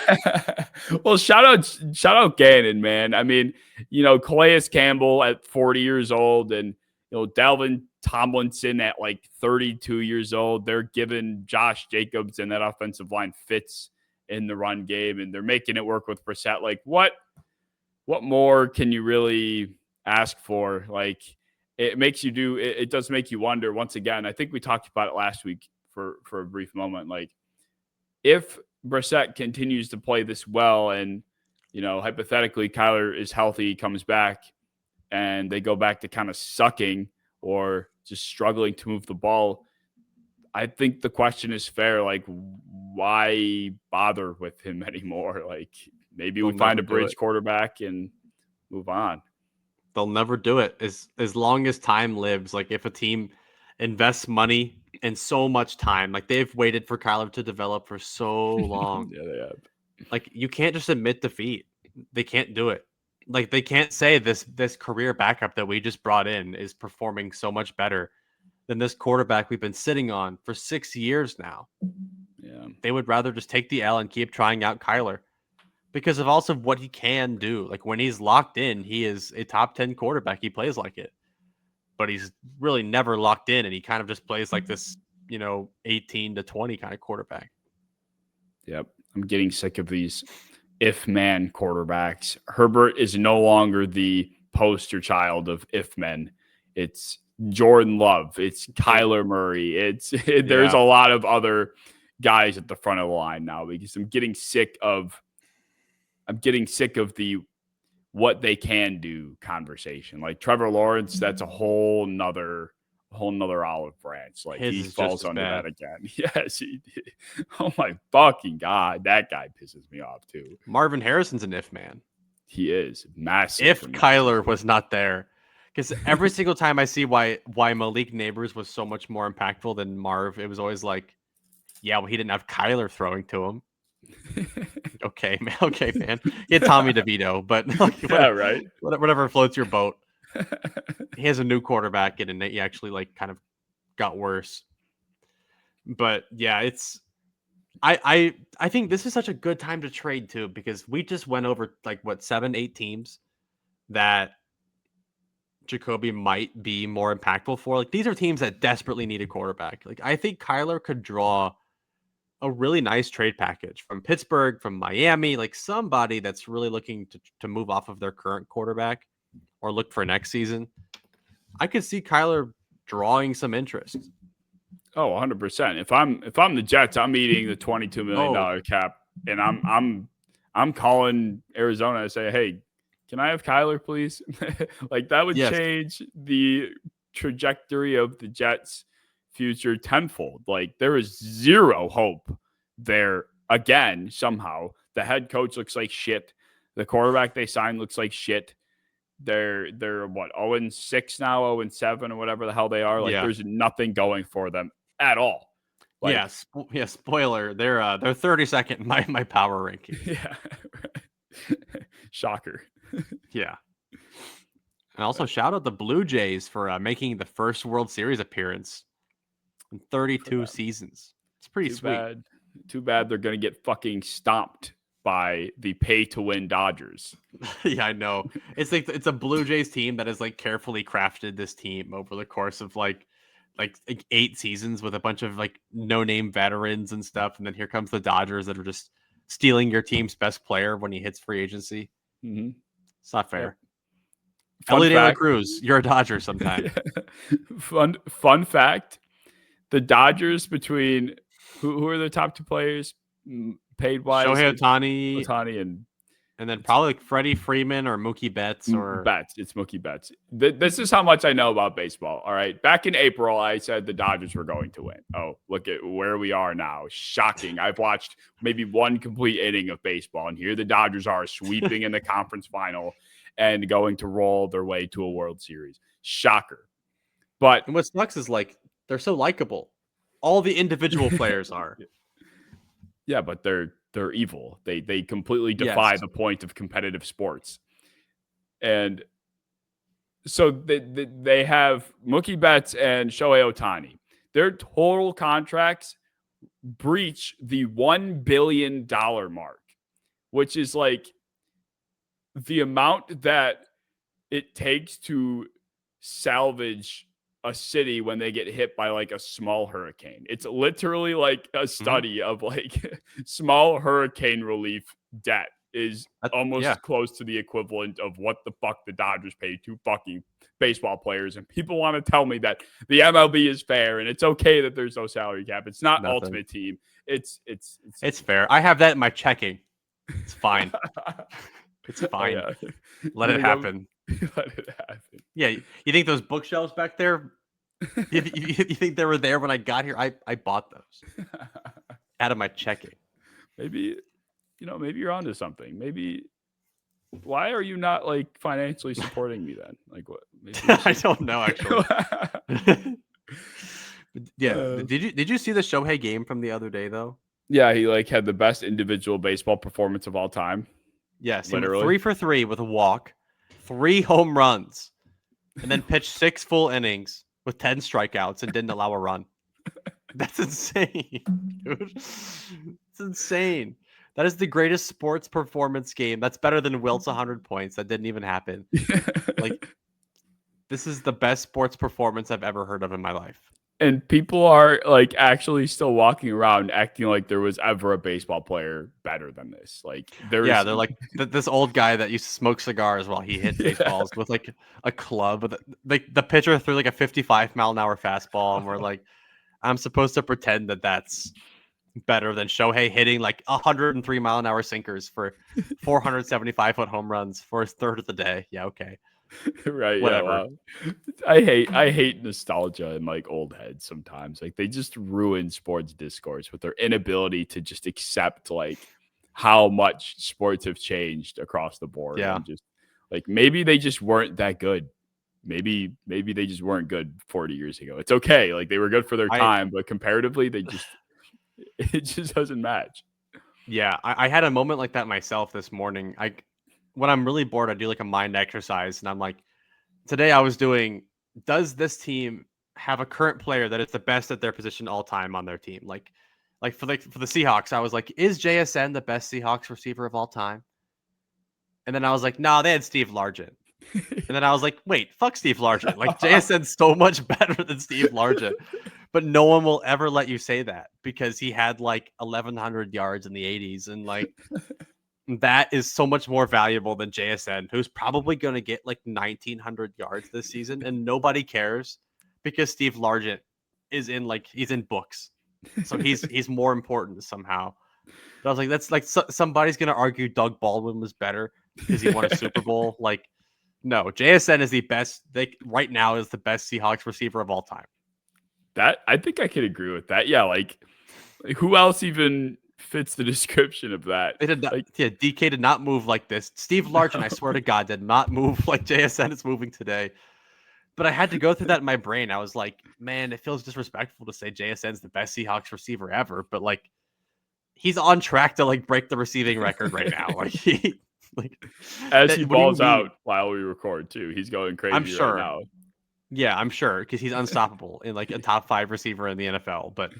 Well, shout out Gannon, man. I mean, Calais Campbell at 40 years old, and Dalvin Tomlinson at like 32 years old. They're giving Josh Jacobs and that offensive line fits in the run game, and they're making it work with Brissett. Like, what more can you really ask for? Like, it makes you do. It does make you wonder. Once again, I think we talked about it last week for a brief moment. Like, if Brissett continues to play this well, and hypothetically Kyler is healthy, comes back, and they go back to kind of sucking or just struggling to move the ball, I think the question is fair. Like, why bother with him anymore? Like, maybe we find a bridge quarterback and move on. They'll never do it as long as time lives. Like if a team invests money and so much time, like they've waited for Kyler to develop for so long. Yeah, they have. Like you can't just admit defeat. They can't do it. Like they can't say this career backup that we just brought in is performing so much better than this quarterback we've been sitting on for 6 years now. Yeah. They would rather just take the L and keep trying out Kyler because of also what he can do. Like when he's locked in, he is a top 10 quarterback. He plays like it, but he's really never locked in. And he kind of just plays like this, 18 to 20 kind of quarterback. Yep. I'm getting sick of these if man quarterbacks. Herbert is no longer the poster child of if men. It's Jordan Love. It's Kyler Murray. There's a lot of other guys at the front of the line now because I'm getting sick of the what they can do conversation. Like Trevor Lawrence, that's a whole nother olive branch. Like he falls under that again. Yes. Oh my fucking God. That guy pisses me off too. Marvin Harrison's an if man. He is massive. If Kyler was not there. Because every single time I see why Malik Neighbors was so much more impactful than Marv, it was always like, yeah, well, he didn't have Kyler throwing to him. Okay, man. He had Tommy DeVito, but right. Whatever floats your boat. He has a new quarterback, and he actually like kind of got worse. But yeah, I think this is such a good time to trade too, because we just went over like 7-8 teams that Jacoby might be more impactful for. Like these are teams that desperately need a quarterback. Like I think Kyler could draw a really nice trade package from Pittsburgh, from Miami, like somebody that's really looking to move off of their current quarterback or look for next season. I could see Kyler drawing some interest. Oh, 100%. If I'm the Jets, I'm eating the $22 million cap, and I'm calling Arizona and say, hey, can I have Kyler, please? Like that would change the trajectory of the Jets' future tenfold. Like there is zero hope there again. Somehow the head coach looks like shit. The quarterback they signed looks like shit. They're what 0-6 now, 0-7 or whatever the hell they are. Like there's nothing going for them at all. Like spoiler, they're 32nd in my power ranking. Yeah. Shocker. Yeah. And also shout out the Blue Jays for making the first World Series appearance in 32 seasons. It's pretty sweet. Too bad they're going to get fucking stomped by the pay-to-win Dodgers. Yeah, I know. It's like it's a Blue Jays team that has like carefully crafted this team over the course of like 8 seasons with a bunch of like no-name veterans and stuff, and then here comes the Dodgers that are just stealing your team's best player when he hits free agency. Mm-hmm. It's not fair. Ellie De La Cruz, you're a Dodger sometime. Fun fact: the Dodgers between who are the top 2 players paid wise? Shohei Ohtani and then probably like Freddie Freeman or Mookie Betts or Betts. It's Mookie Betts. This is how much I know about baseball. All right. Back in April, I said the Dodgers were going to win. Oh, look at where we are now. Shocking. I've watched maybe one complete inning of baseball, and here the Dodgers are sweeping in the conference final and going to roll their way to a World Series. Shocker. But what sucks is like they're so likable. All the individual players are. Yeah, but they're evil. They completely defy the point of competitive sports. And so they have Mookie Betts and Shohei Ohtani. Their total contracts breach the $1 billion mark, which is like the amount that it takes to salvage a city when they get hit by like a small hurricane. It's literally like a study of like small hurricane relief debt is almost close to the equivalent of what the fuck the Dodgers pay to fucking baseball players. And people want to tell me that the MLB is fair and it's okay that there's no salary cap. It's not Ultimate Team. It's fair. I have that in my checking. It's fine. It's fine. Oh, yeah. Let it happen. Let it happen. Yeah, you think those bookshelves back there? you think they were there when I got here? I bought those out of my checking. Maybe you're onto something. Maybe why are you not like financially supporting me then? Like what? I don't know actually. Yeah, did you see the Shohei game from the other day though? Yeah, he like had the best individual baseball performance of all time. Yes, literally 3 for 3 with a walk, 3 home runs, and then pitched 6 full innings with 10 strikeouts and didn't allow a run. That's insane, dude. It's insane. That is the greatest sports performance game. That's better than Wilt's 100 points. That didn't even happen. Like, this is the best sports performance I've ever heard of in my life. And people are like actually still walking around acting like there was ever a baseball player better than this. Like they're like this old guy that used to smoke cigars while he hit baseballs with like a club. With like the pitcher threw like a 55-mile-an-hour fastball, and we're like, I'm supposed to pretend that that's better than Shohei hitting like 103-mile-an-hour sinkers for 475-foot home runs for his third of the day. Yeah, okay. Right. Whatever. Yeah, wow. I hate nostalgia and like old heads sometimes. Like they just ruin sports discourse with their inability to just accept like how much sports have changed across the board. Yeah. And just like maybe they just weren't that good. Maybe they just weren't good 40 years ago. It's okay. Like they were good for their time, but comparatively it just doesn't match. Yeah, I had a moment like that myself this morning. When I'm really bored, I do like a mind exercise, and I'm like, today I was doing, does this team have a current player that is the best at their position all time on their team? Like for the Seahawks, I was like, is JSN the best Seahawks receiver of all time? And then I was like, no, they had Steve Largent. And then I was like, wait, fuck Steve Largent. Like JSN's so much better than Steve Largent. But no one will ever let you say that because he had like 1,100 yards in the 80s, and like that is so much more valuable than JSN, who's probably going to get like 1,900 yards this season, and nobody cares because Steve Largent is he's in books, so he's more important somehow. But I was like, that's like somebody's going to argue Doug Baldwin was better because he won a Super Bowl. Like, No, JSN is the best. Right now is the best Seahawks receiver of all time. That I think I could agree with that. Yeah, like who else even fits the description of that? They did not. Like, Yeah, DK did not move like this. Steve Largent, I swear to God, did not move like JSN is moving today. But I had to go through that in my brain. I was like, man, it feels disrespectful to say JSN's the best Seahawks receiver ever. But like, he's on track to like break the receiving record right now. Like as he what do you balls mean? out while we record too, he's going crazy I'm sure. right now. Yeah, I'm sure because he's unstoppable in like a top 5 receiver in the NFL. But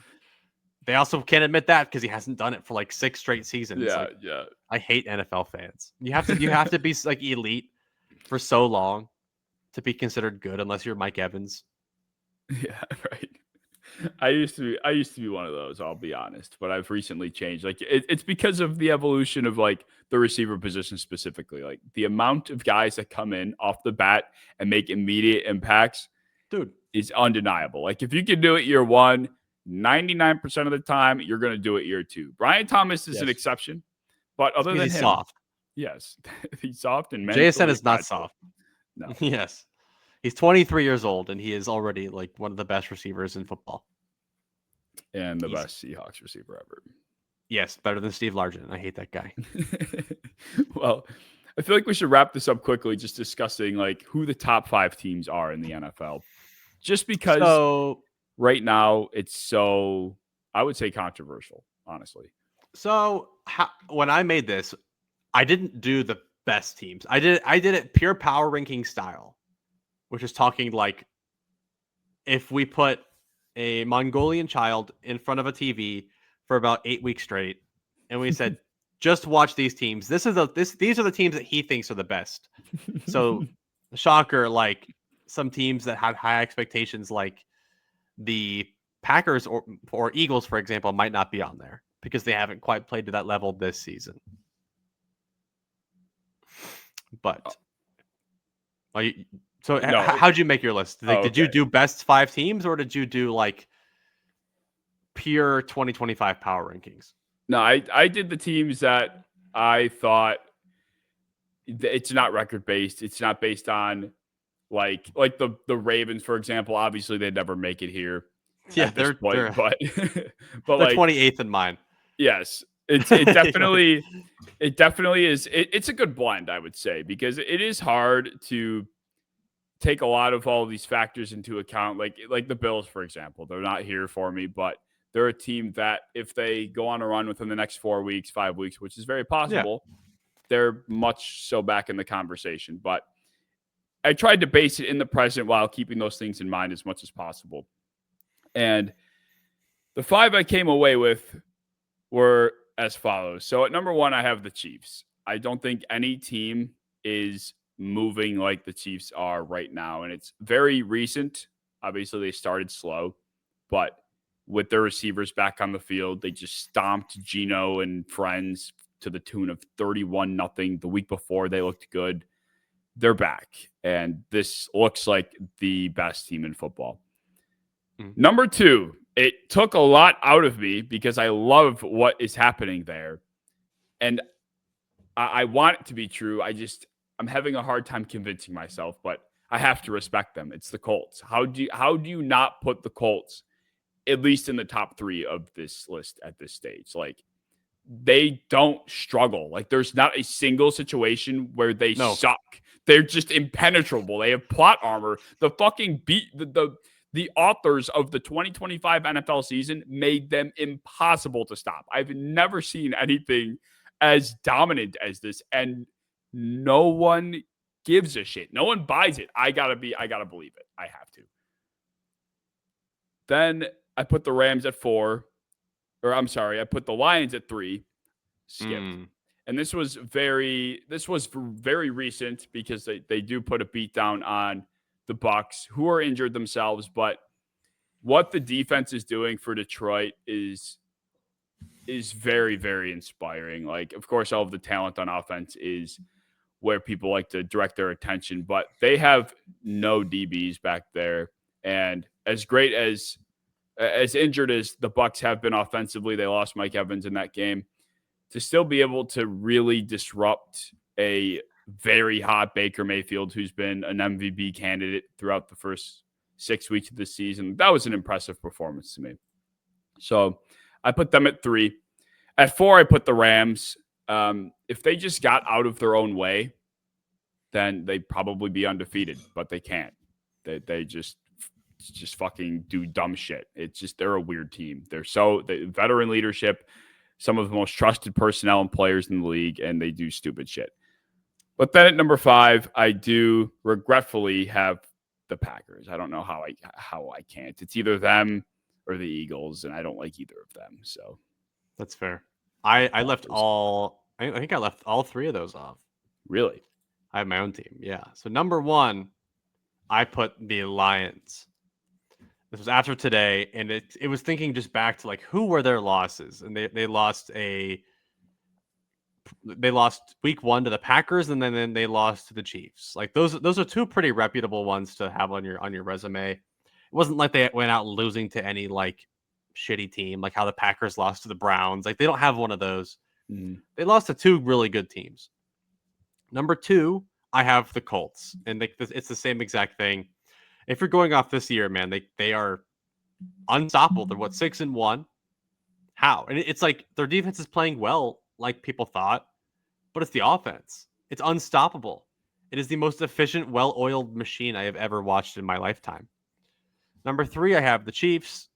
they also can't admit that because he hasn't done it for like 6 straight seasons. Yeah, Like, yeah. I hate NFL fans. You have to be like elite for so long to be considered good, unless you're Mike Evans. Yeah, right. I used to be one of those, I'll be honest, but I've recently changed. Like it's because of the evolution of like the receiver position specifically. Like the amount of guys that come in off the bat and make immediate impacts, Dude, is undeniable. Like if you can do it year 1, 99% of the time you're going to do it year 2. Brian Thomas is an yes, exception, but other than he's him, soft. yes, he's soft and JSN mentally is not fragile. soft. No. Yes, he's 23 years old and he is already like one of the best receivers in football. And the best Seahawks receiver ever. Yes, better than Steve Largent. I hate that guy. Well, I feel like we should wrap this up quickly, just discussing like who the top 5 teams are in the NFL. Just because right now it's so, I would say, controversial, honestly. So when I made this, I didn't do the best teams. I did it pure power ranking style, which is talking like if we put a Mongolian child in front of a TV for about 8 weeks straight, and we said, just watch these teams. These are the teams that he thinks are the best. So, shocker, like some teams that had high expectations, like the Packers or Eagles, for example, might not be on there because they haven't quite played to that level this season. But how'd you make your list? Like, did you do best 5 teams or did you do like pure 2025 power rankings? No, I did the teams that I thought it's not record based. It's not based on like the Ravens, for example. Obviously, they'd never make it here. Yeah, at this point, but they're like 28th in mine. Yes, it definitely is. It's a good blend, I would say, because it is hard to take a lot of all these factors into account. Like the Bills, for example, they're not here for me, but they're a team that if they go on a run within the next 4 weeks, 5 weeks, which is very possible, they're much so back in the conversation. But I tried to base it in the present while keeping those things in mind as much as possible. And the 5 I came away with were as follows. So at number 1, I have the Chiefs. I don't think any team is moving like the Chiefs are right now. And it's very recent. Obviously, they started slow, but with their receivers back on the field, they just stomped Geno and friends to the tune of 31-0. The week before, they looked good. They're back. And this looks like the best team in football. Number 2, it took a lot out of me because I love what is happening there. And I want it to be true. I'm having a hard time convincing myself, but I have to respect them. It's the Colts. How do you not put the Colts at least in the top 3 of this list at this stage? Like, they don't struggle. Like, there's not a single situation where they suck. They're just impenetrable. They have plot armor. The fucking the authors of the 2025 NFL season made them impossible to stop. I've never seen anything as dominant as this, and no one gives a shit. No one buys it. I gotta believe it. I have to. Then I put the Rams at 4. Or I'm sorry, I put the Lions at 3. Skipped. And this was very recent because they do put a beat down on the Bucs, who are injured themselves. But what the defense is doing for Detroit is very, very inspiring. Like, of course, all of the talent on offense is where people like to direct their attention, but they have no DBs back there. And as great as injured as the Bucs have been offensively, they lost Mike Evans in that game. To still be able to really disrupt a very hot Baker Mayfield, who's been an MVP candidate throughout the first 6 weeks of the season. That was an impressive performance to me. So I put them at 3. At 4, I put the Rams. If they just got out of their own way, then they'd probably be undefeated, but they can't. They just fucking do dumb shit. It's just, they're a weird team. The veteran leadership, some of the most trusted personnel and players in the league, and they do stupid shit. But then at number 5, I do regretfully have the Packers. I don't know how I can't. It's either them or the Eagles, and I don't like either of them. So that's fair. I think I left all 3 of those off. Really? I have my own team. Yeah. So number 1, I put the Lions. This was after today, and it was thinking just back to like who were their losses, and they lost week 1 to the Packers, and then they lost to the Chiefs. Like those are 2 pretty reputable ones to have on your resume. It wasn't like they went out losing to any like shitty team, like how the Packers lost to the Browns. Like they don't have one of those. They lost to 2 really good teams. Number 2, I have the Colts, and it's the same exact thing. If you're going off this year, man, they are unstoppable. They're 6-1. How? And it's like their defense is playing well, like people thought, but it's the offense. It's unstoppable. It is the most efficient, well-oiled machine I have ever watched in my lifetime. Number 3, I have the Chiefs.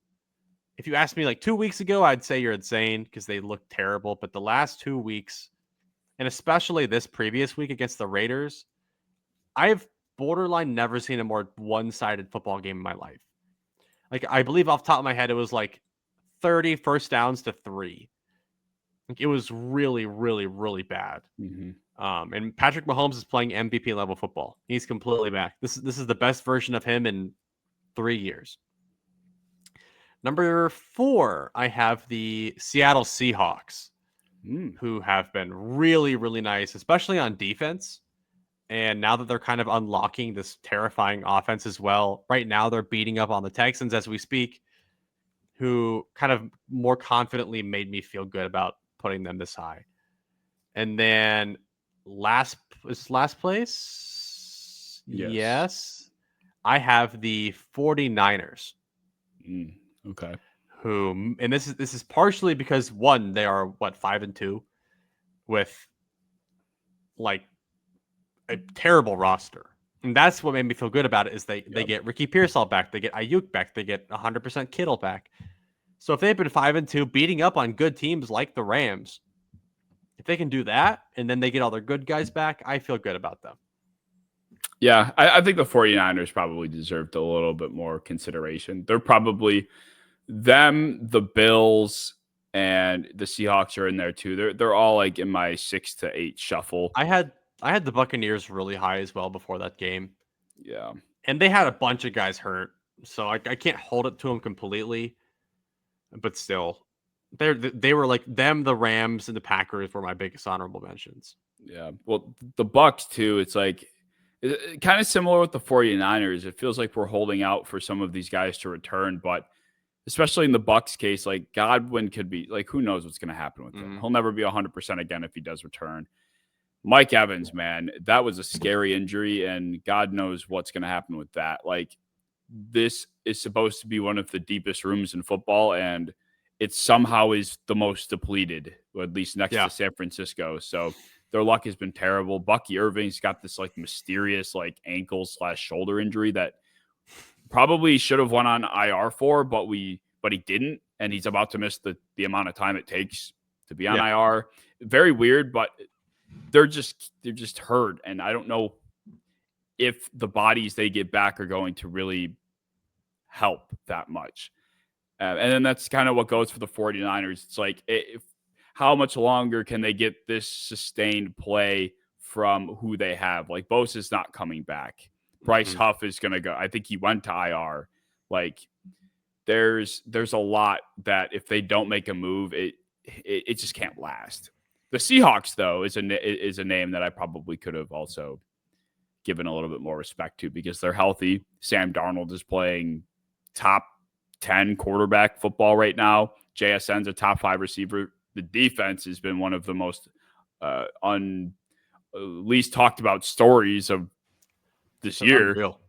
If you asked me like 2 weeks ago, I'd say you're insane because they look terrible. But the last 2 weeks, and especially this previous week against the Raiders, I've borderline never seen a more one-sided football game in my life. Like, I believe off the top of my head, it was like 30 first downs to 3. Like, it was really, really, really bad. And Patrick Mahomes is playing MVP level football. He's completely back. This is the best version of him in 3 years. Number 4, I have the Seattle Seahawks, who have been really, really nice, especially on defense. And now that they're kind of unlocking this terrifying offense as well, right now they're beating up on the Texans as we speak, who kind of more confidently made me feel good about putting them this high. And then last place? Yes. I have the 49ers. Okay. Who, and this is partially because 1, they are 5-2 with like a terrible roster. And that's what made me feel good about it is they get Ricky Pearsall back, they get Ayuk back, they get 100% Kittle back. So if they've been 5-2 beating up on good teams like the Rams, if they can do that and then they get all their good guys back, I feel good about them. Yeah, I think the 49ers probably deserved a little bit more consideration. They're probably them, the Bills, and the Seahawks are in there too. They're all like in my 6 to 8 shuffle. I had the Buccaneers really high as well before that game. Yeah. And they had a bunch of guys hurt, so I can't hold it to them completely. But still, they were like them, the Rams, and the Packers were my biggest honorable mentions. Yeah. Well, the Bucks too, it's like kind of similar with the 49ers. It feels like we're holding out for some of these guys to return, but especially in the Bucks case, like Godwin could be like, who knows what's going to happen with him? He'll never be 100% again if he does return. Mike Evans, man, that was a scary injury, and God knows what's going to happen with that. Like, this is supposed to be one of the deepest rooms in football, and it somehow is the most depleted, or at least next to San Francisco. So their luck has been terrible. Bucky Irving's got this like mysterious like ankle/shoulder injury that probably should have went on IR for, but he didn't, and he's about to miss the amount of time it takes to be on IR. Very weird, but they're just hurt, and I don't know if the bodies they get back are going to really help that much. And then that's kind of what goes for the 49ers. It's like, how much longer can they get this sustained play from who they have? Like, Bosa's not coming back. Bryce Huff is going to go. I think he went to IR. Like, there's a lot that if they don't make a move, it just can't last. The Seahawks, though, is a name that I probably could have also given a little bit more respect to because they're healthy. Sam Darnold is playing top 10 quarterback football right now. JSN's a top 5 receiver. The defense has been one of the most least talked about stories of this year. Unreal.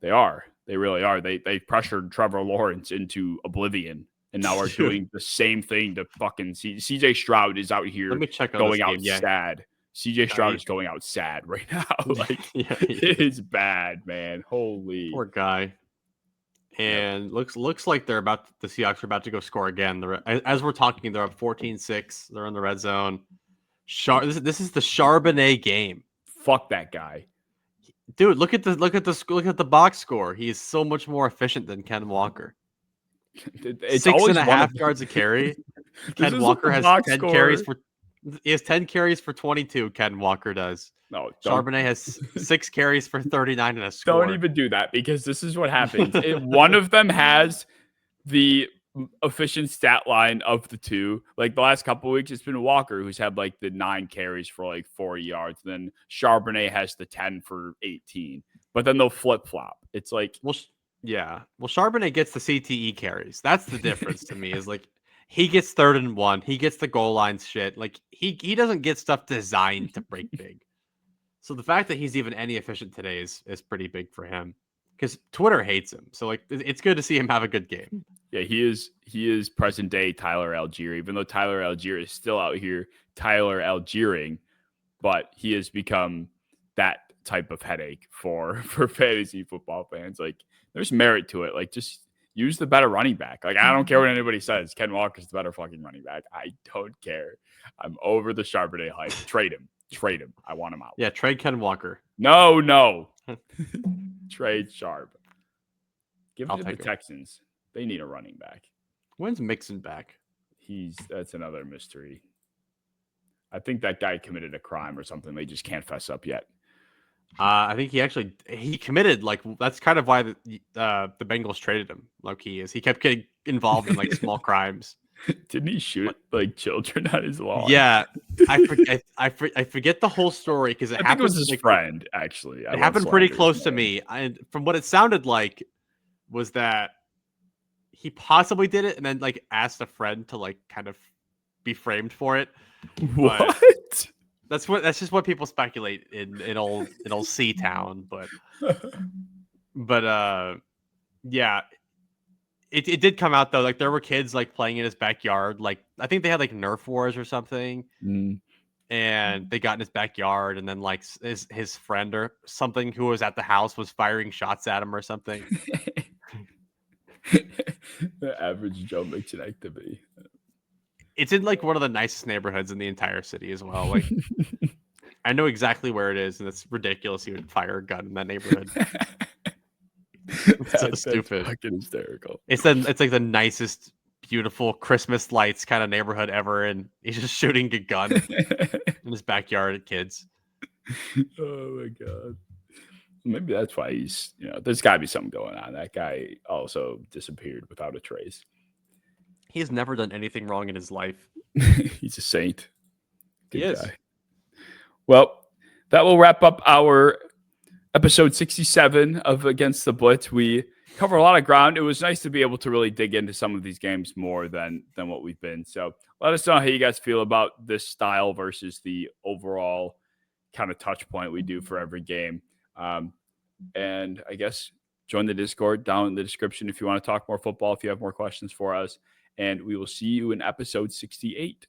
They are. They really are. They pressured Trevor Lawrence into oblivion, and now are doing the same thing to fucking CJ Stroud is out here Let me check on going this out game. Yeah. sad. CJ Stroud is going out sad right now. Like, it is bad, man. Holy. Poor guy. And looks like the Seahawks are about to go score again. As we're talking, they're up 14-6. They're in the red zone. This is the Charbonnet game. Fuck that guy. Dude, look at the box score. He is so much more efficient than Ken Walker. It's 6.5 yards a carry. Ken Walker has 10 carries for. He has 10 carries for 22. Ken Walker does. No, Charbonnet has 6 carries for 39 and a score. Don't even do that, because this is what happens. One of them has the efficient stat line of the two. Like the last couple of weeks, it's been Walker who's had like the 9 carries for like 40 yards. Then Charbonnet has the 10 for 18. But then they'll flip flop. It's like, well, Charbonnet gets the CTE carries. That's the difference to me. Is like he gets 3rd and 1. He gets the goal line shit. Like he doesn't get stuff designed to break big. So the fact that he's even any efficient today is pretty big for him, because Twitter hates him. So like it's good to see him have a good game. Yeah, he is present day Tyler Algier, even though Tyler Algier is still out here Tyler Algiering, but he has become that type of headache for fantasy football fans. Like there's merit to it. Like just use the better running back. Like I don't care what anybody says. Ken Walker's the better fucking running back. I don't care. I'm over the Charbonnet hype. Trade him. I want him out. Yeah, trade Ken Walker. No. Trade Sharp. Give it to the Texans. They need a running back. When's Mixon back? That's another mystery. I think that guy committed a crime or something. They just can't fess up yet. I think he committed. Like that's kind of why the Bengals traded him. Low key is he kept getting involved in like small crimes. Didn't he shoot like children on his lawn? Yeah, I forget the whole story because I think it was his friend. Actually, it happened pretty close to me. And from what it sounded like, was that he possibly did it and then like asked a friend to like kind of be framed for it. What? That's just what people speculate in old C Town, but yeah. It did come out though, like there were kids like playing in his backyard. Like I think they had like Nerf wars or something, and they got in his backyard, and then like his friend or something who was at the house was firing shots at him or something. The average Joe Mixon activity. It's in like one of the nicest neighborhoods in the entire city as well. Like I know exactly where it is, and it's ridiculous he would fire a gun in that neighborhood. It's so stupid. Fucking hysterical. It's like the nicest, beautiful Christmas lights kind of neighborhood ever, and he's just shooting a gun in his backyard at kids. Oh my god. Maybe that's why there's got to be something going on. That guy also disappeared without a trace. He has never done anything wrong in his life. He's a saint. Good guy. Well, that will wrap up our episode 67 of Against the Blitz. We cover a lot of ground. It was nice to be able to really dig into some of these games more than what we've been. So let us know how you guys feel about this style versus the overall kind of touch point we do for every game. And I guess join the Discord down in the description if you want to talk more football, if you have more questions for us. And we will see you in episode 68.